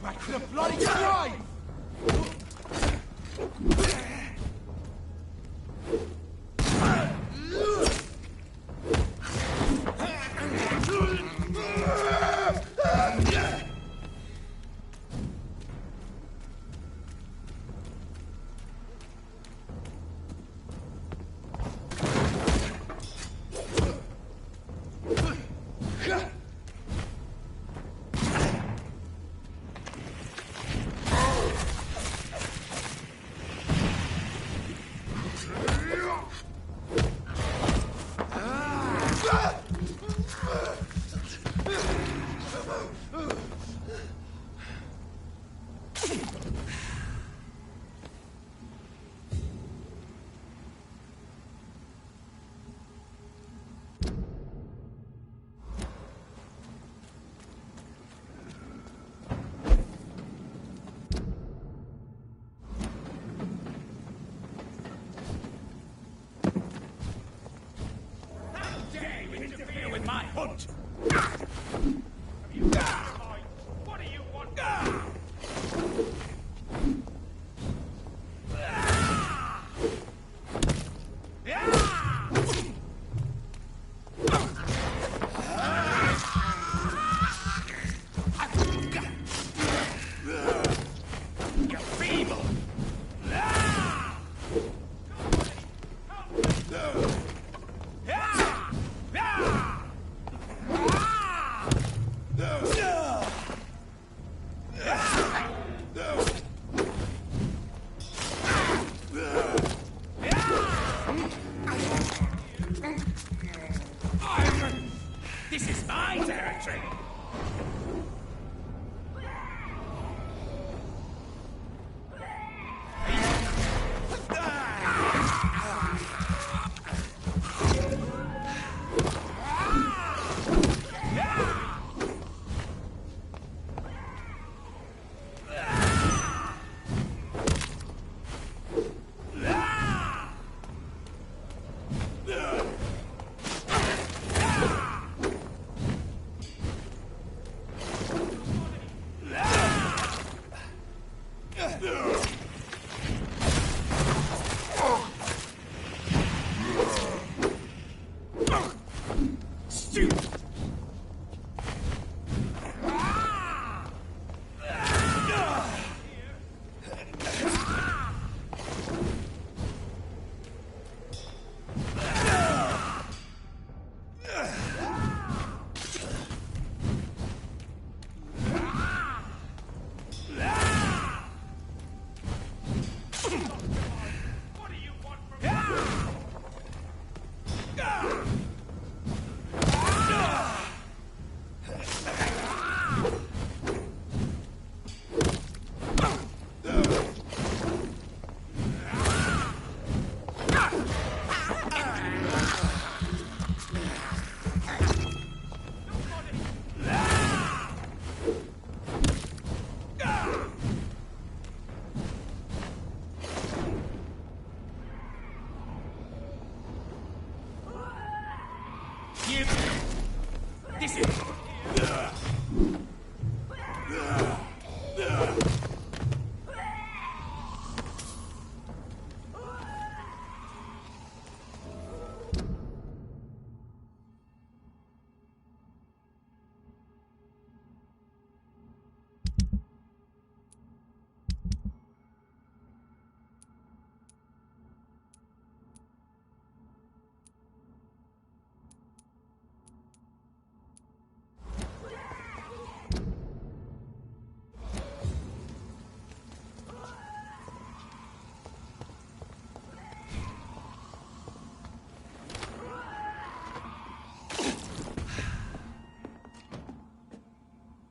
Back to the bloody drive! With my hunt! What do you want?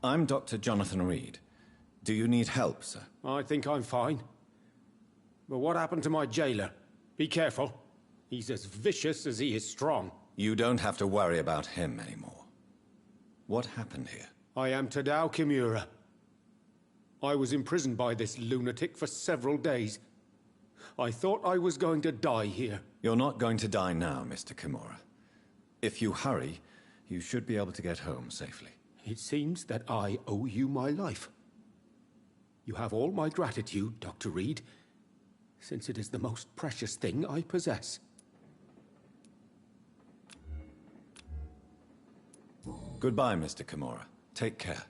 I'm Dr. Jonathan Reed. Do you need help, sir? I think I'm fine. But what happened to my jailer? Be careful. He's as vicious as he is strong. You don't have to worry about him anymore. What happened here? I am Tadao Kimura. I was imprisoned by this lunatic for several days. I thought I was going to die here. You're not going to die now, Mr. Kimura. If you hurry, you should be able to get home safely. It seems that I owe you my life. You have all my gratitude, Dr. Reed, since it is the most precious thing I possess. Goodbye, Mr. Kimura. Take care.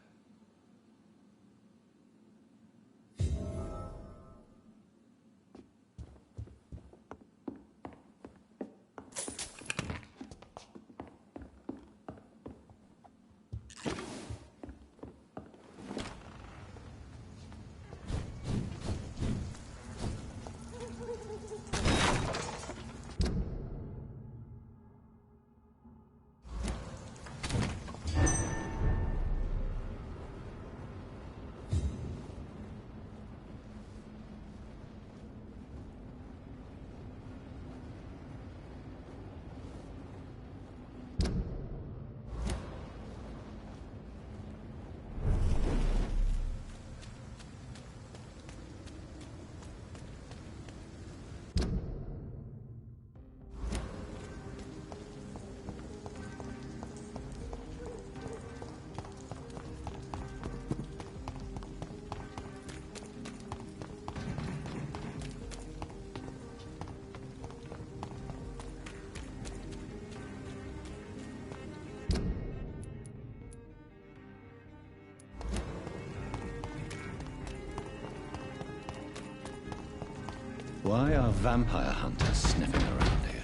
Why are vampire hunters sniffing around here?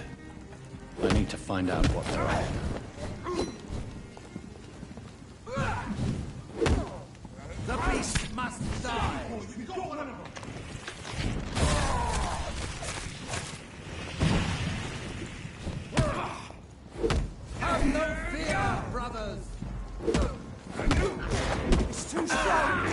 I need to find out what they're after. The beast must die! Have no fear, brothers! It's too strong!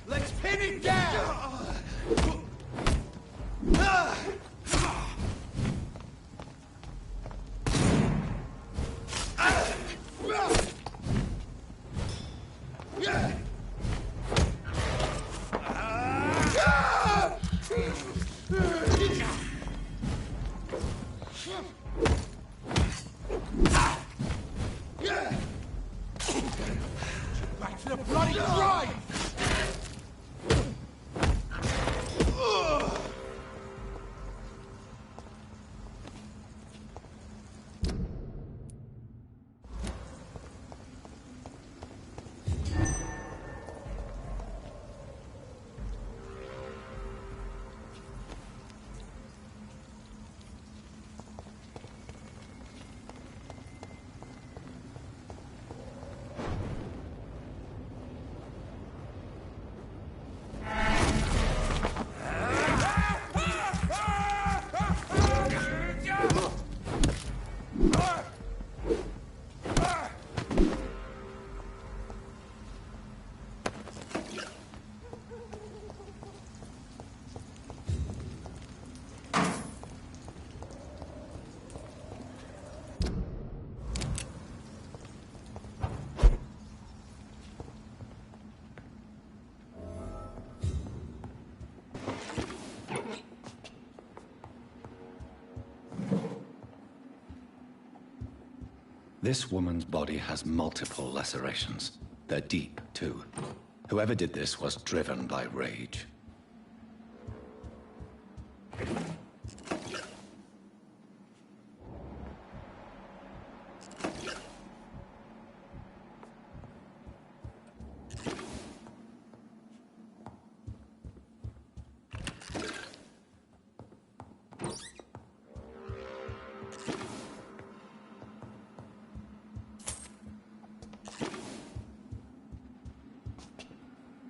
Let's pin it down! Back to the bloody grind! This woman's body has multiple lacerations. They're deep, too. Whoever did this was driven by rage.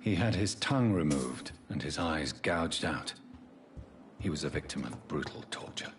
He had his tongue removed and his eyes gouged out. He was a victim of brutal torture.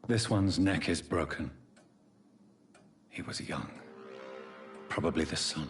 This one's neck is broken. He was young. Probably the son.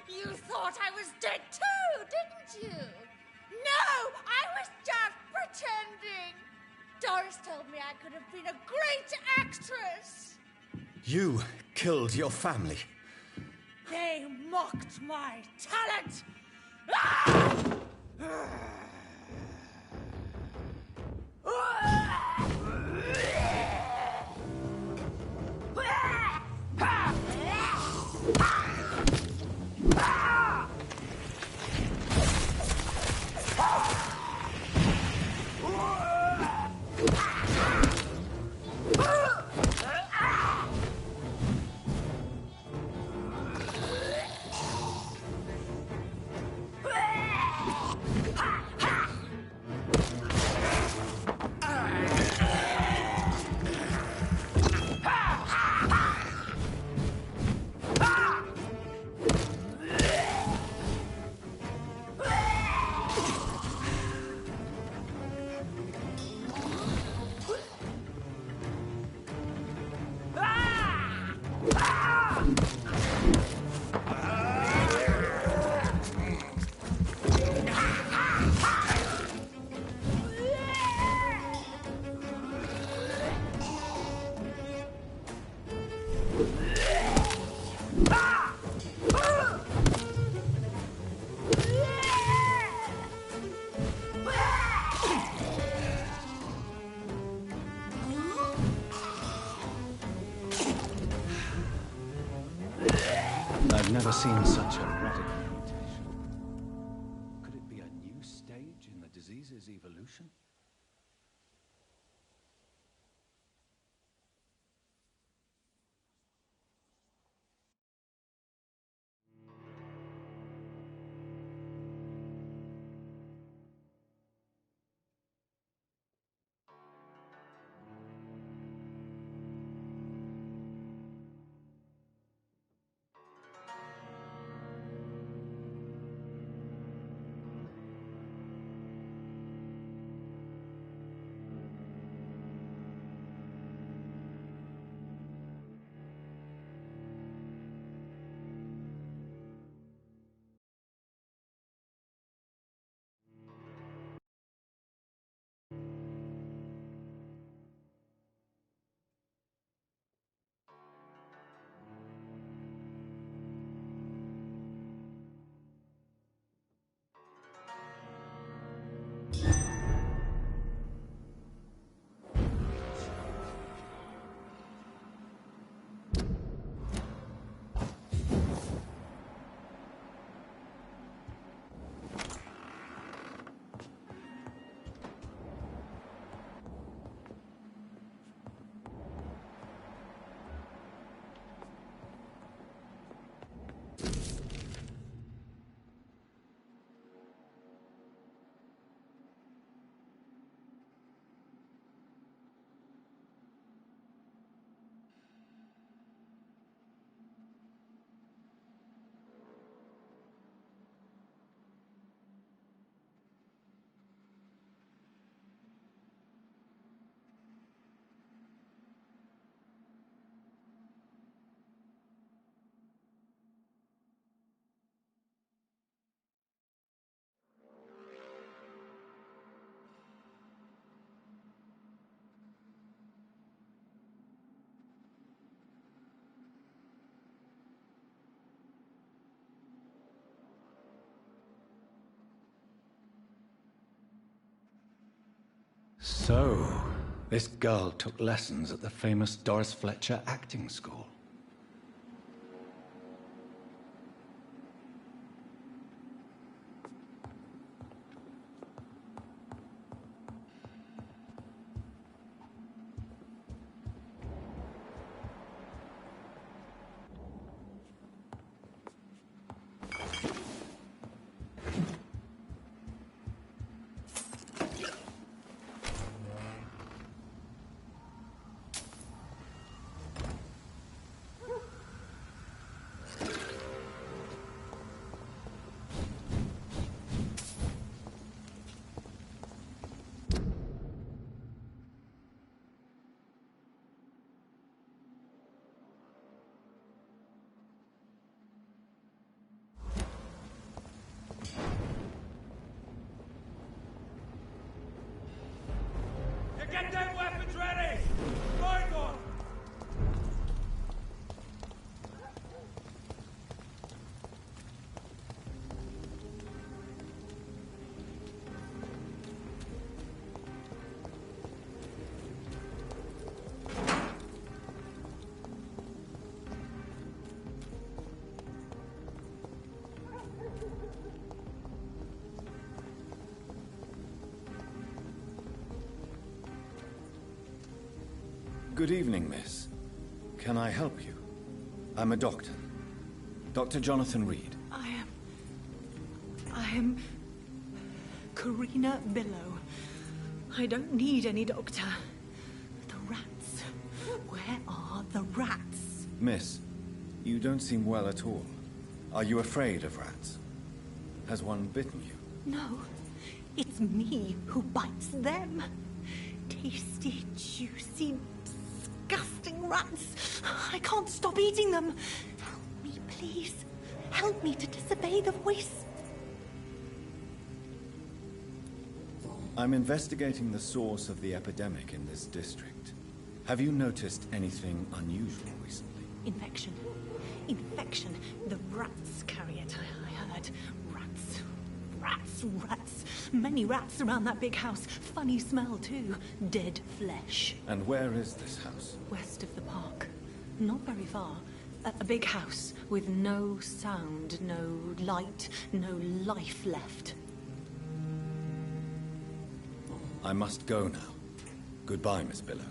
You thought I was dead too, didn't you? No, I was just pretending. Doris told me I could have been a great actress. You killed your family. They mocked my talent. Ah! I've never seen such a radical mutation. Could it be a new stage in the disease's evolution? So, this girl took lessons at the famous Doris Fletcher acting school. Get them weapons ready! Find one! Good evening, miss. Can I help you? I'm a doctor. Dr. Jonathan Reed. I am Karina Billow. I don't need any doctor. The rats. Where are the rats? Miss, you don't seem well at all. Are you afraid of rats? Has one bitten you? No, it's me who bites them. Tasty, juicy, disgusting rats. I can't stop eating them. Help me, please. Help me to disobey the voice. I'm investigating the source of the epidemic in this district. Have you noticed anything unusual recently? Infection. Infection. The rats carry it, I heard. Rats. Rats. Rats. Many rats around that big house. Funny smell, too. Dead flesh. And where is this house? West of the park. Not very far. A big house with no sound, no light, no life left. I must go now. Goodbye, Miss Billow.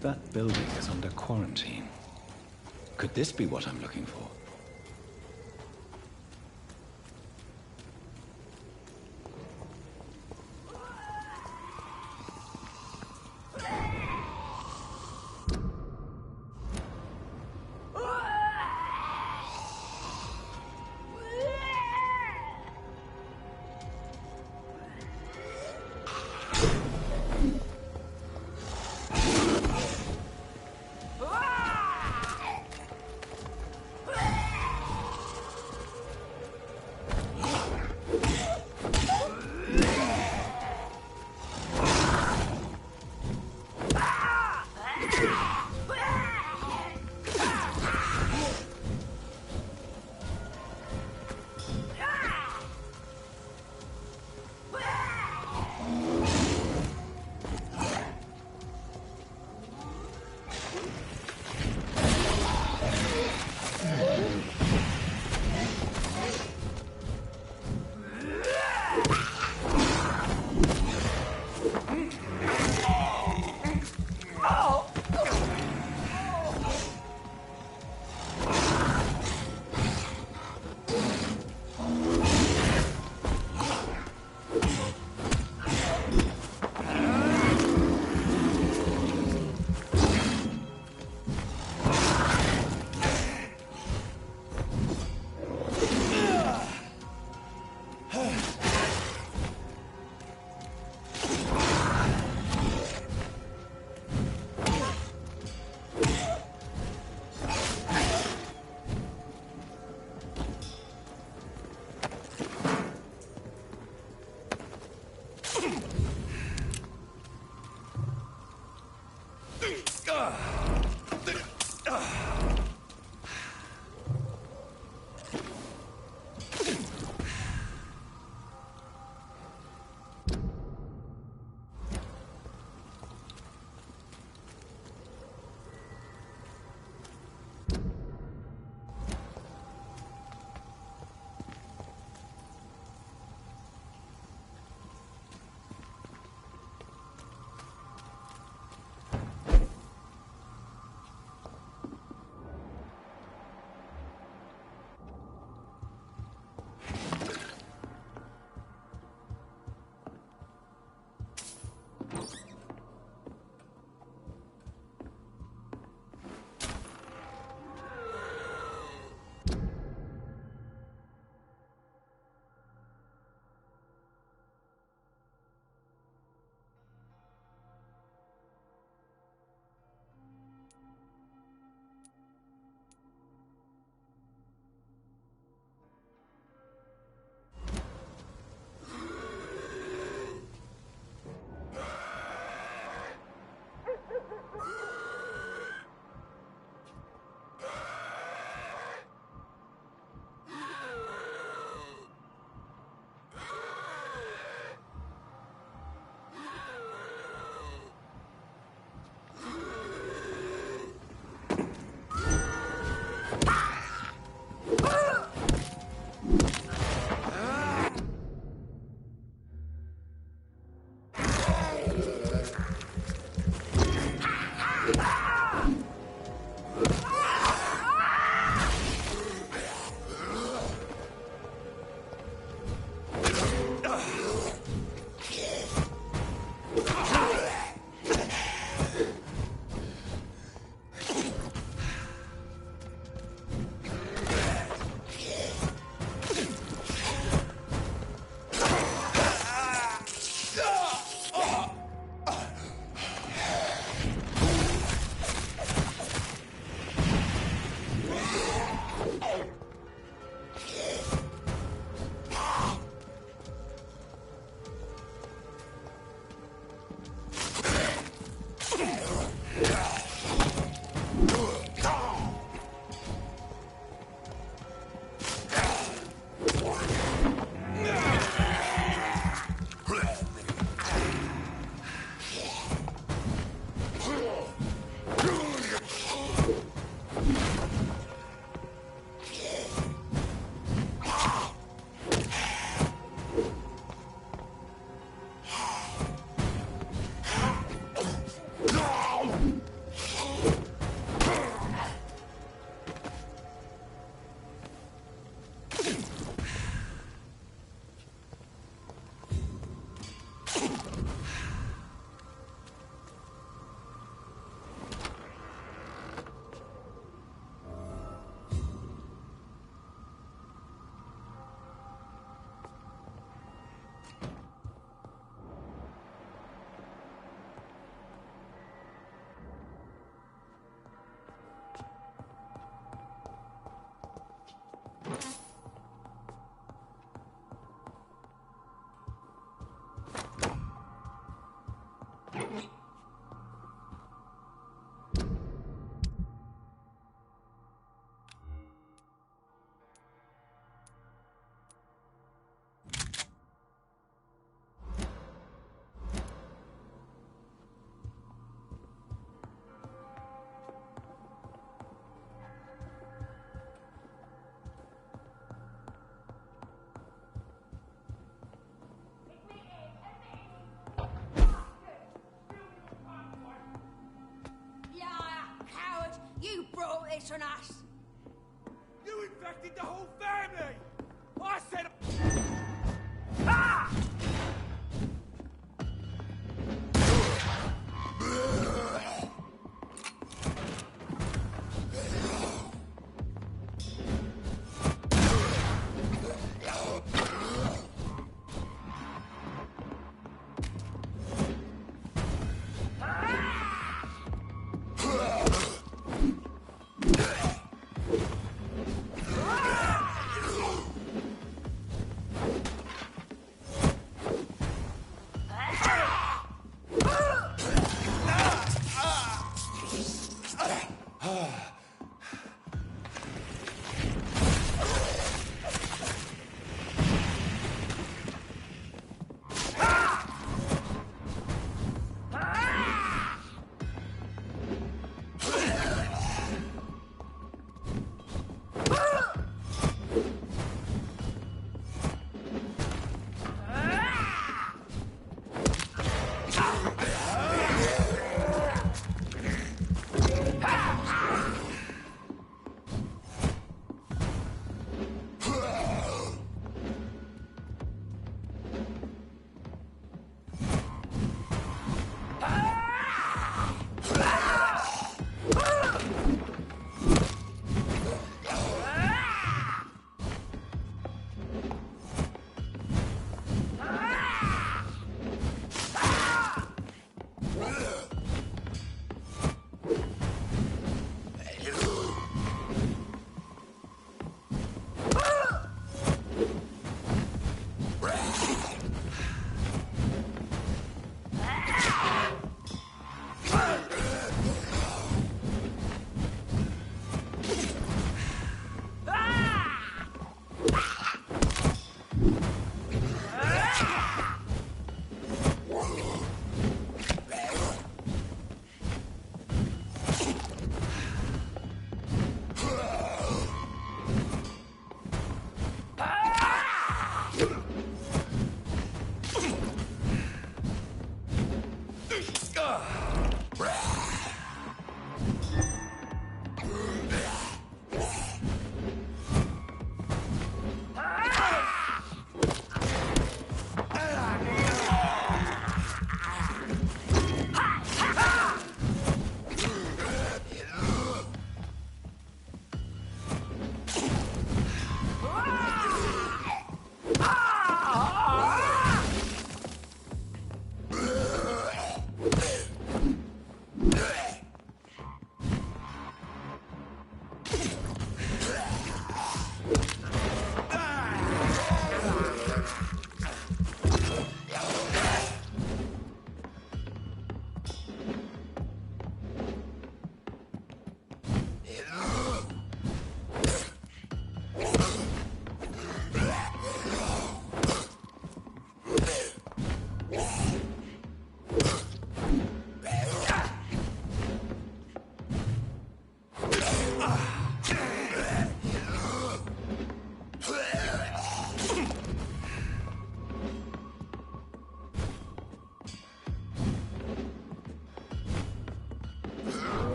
That building is under quarantine. Could this be what I'm looking for? You brought this on us! You infected the whole family! I said... Ah!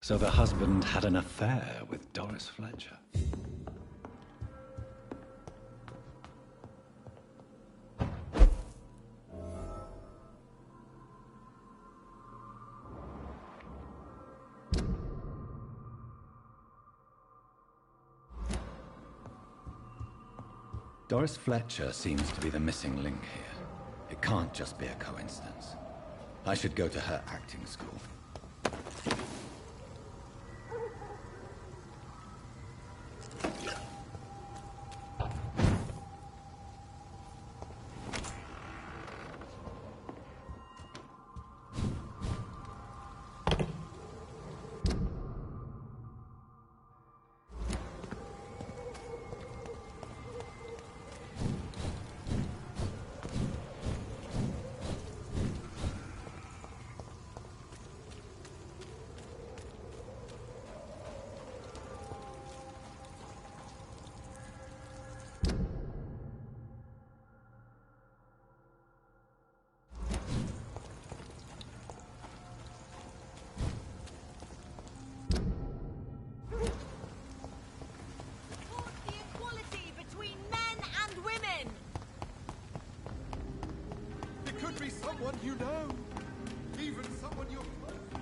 So the husband had an affair with Doris Fletcher. Doris Fletcher seems to be the missing link here. It can't just be a coincidence. I should go to her acting school. Someone you know, even someone you're close to.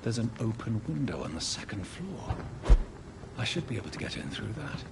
There's an open window on the second floor. I should be able to get in through that.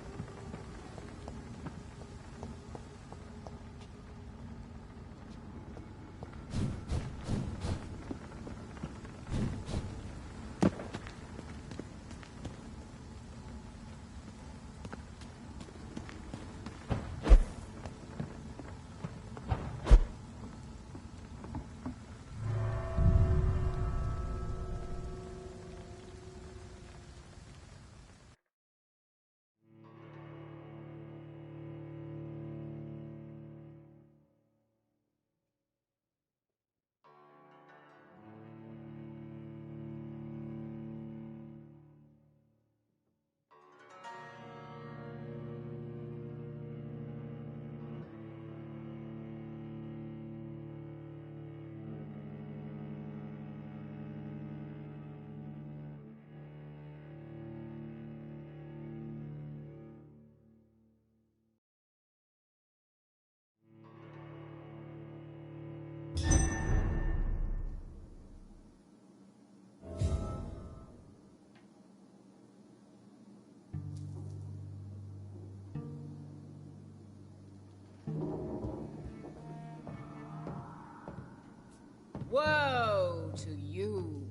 Woe to you,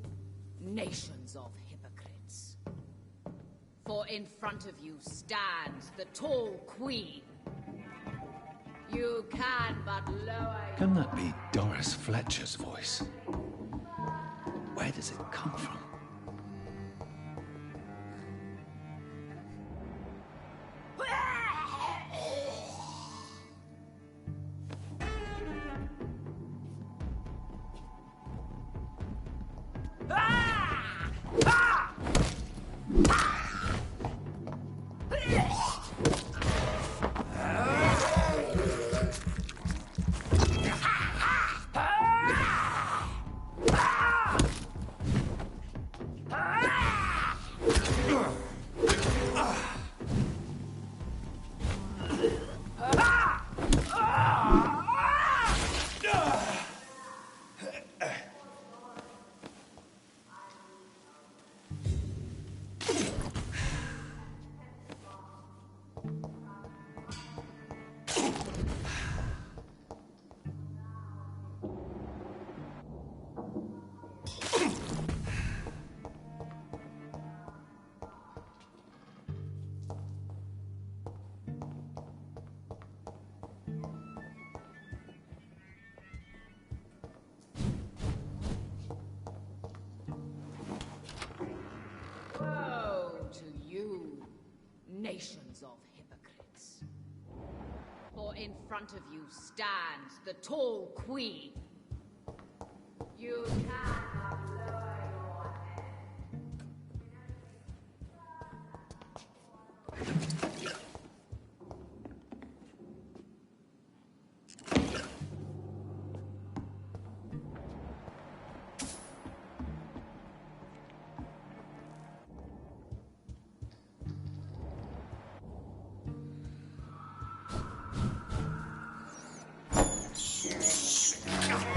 nations of hypocrites. For in front of you stands the tall queen. You can but lower... Can that be Doris Fletcher's voice? Where does it come from? Nations of hypocrites. For in front of you stands the tall queen. You cannot lower your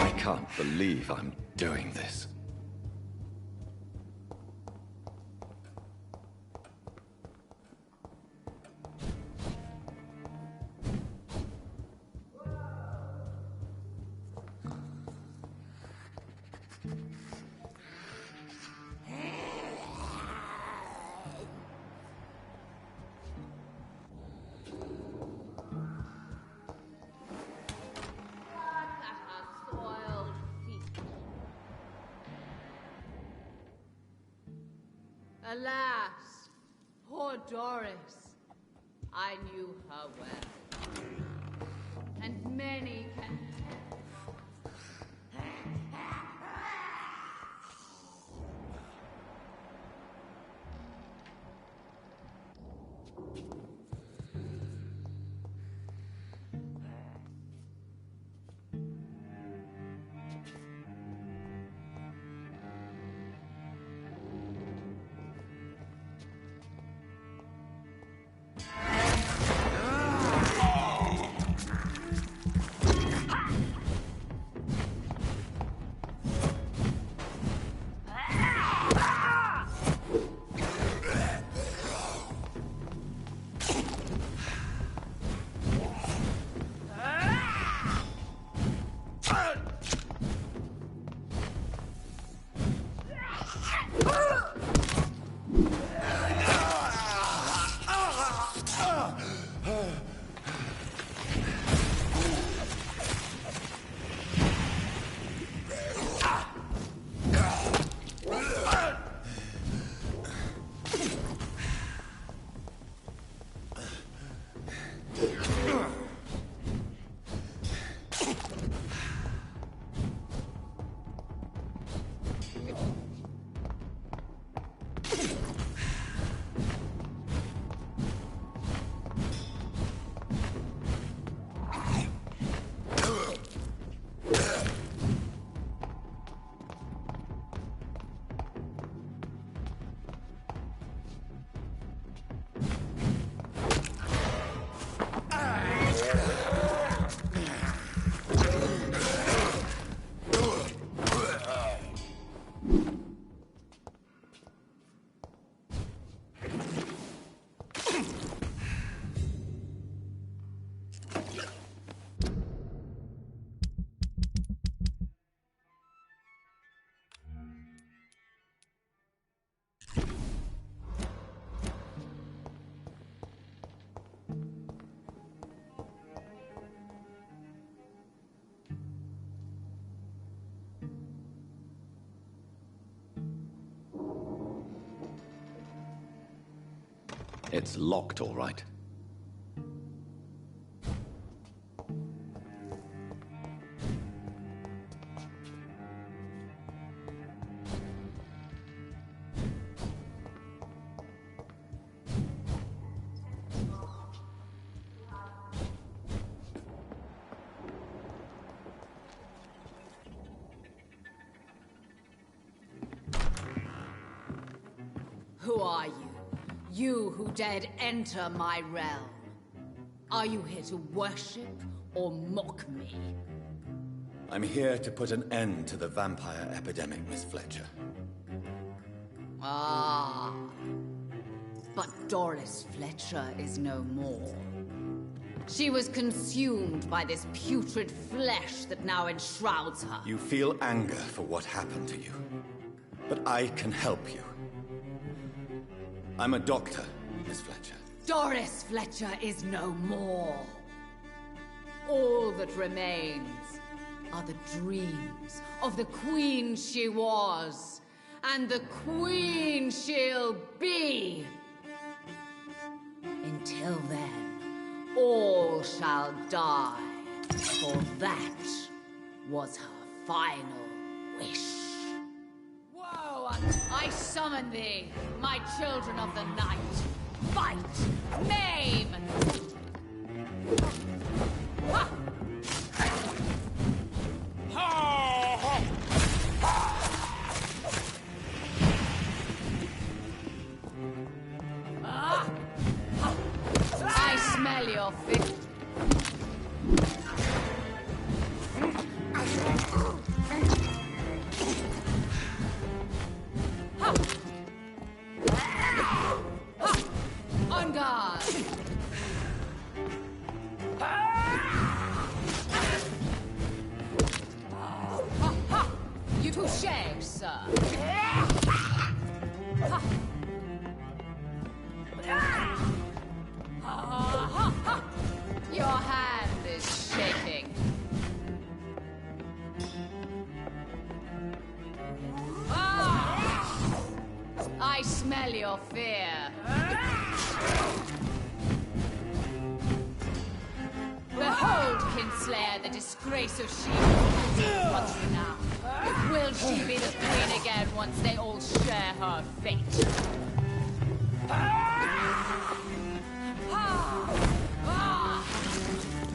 I can't believe I'm doing this. Alas, poor Doris. I knew her well. And many can... It's locked, all right. Who are you? You who dared enter my realm. Are you here to worship or mock me? I'm here to put an end to the vampire epidemic, Miss Fletcher. Ah. But Doris Fletcher is no more. She was consumed by this putrid flesh that now enshrouds her. You feel anger for what happened to you. But I can help you. I'm a doctor, Miss Fletcher. Doris Fletcher is no more. All that remains are the dreams of the queen she was, and the queen she'll be. Until then, all shall die, for that was her final wish. Whoa! I summon thee, my children of the night. Fight! Maim! Ha! I smell your feet. On guard! You touché, sir. Your hand is shaking. I smell your fear. Behold, Kinslayer, the disgrace of She-Wolf country now. Will she be the queen again once they all share her fate?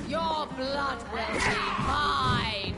Your blood will be mine!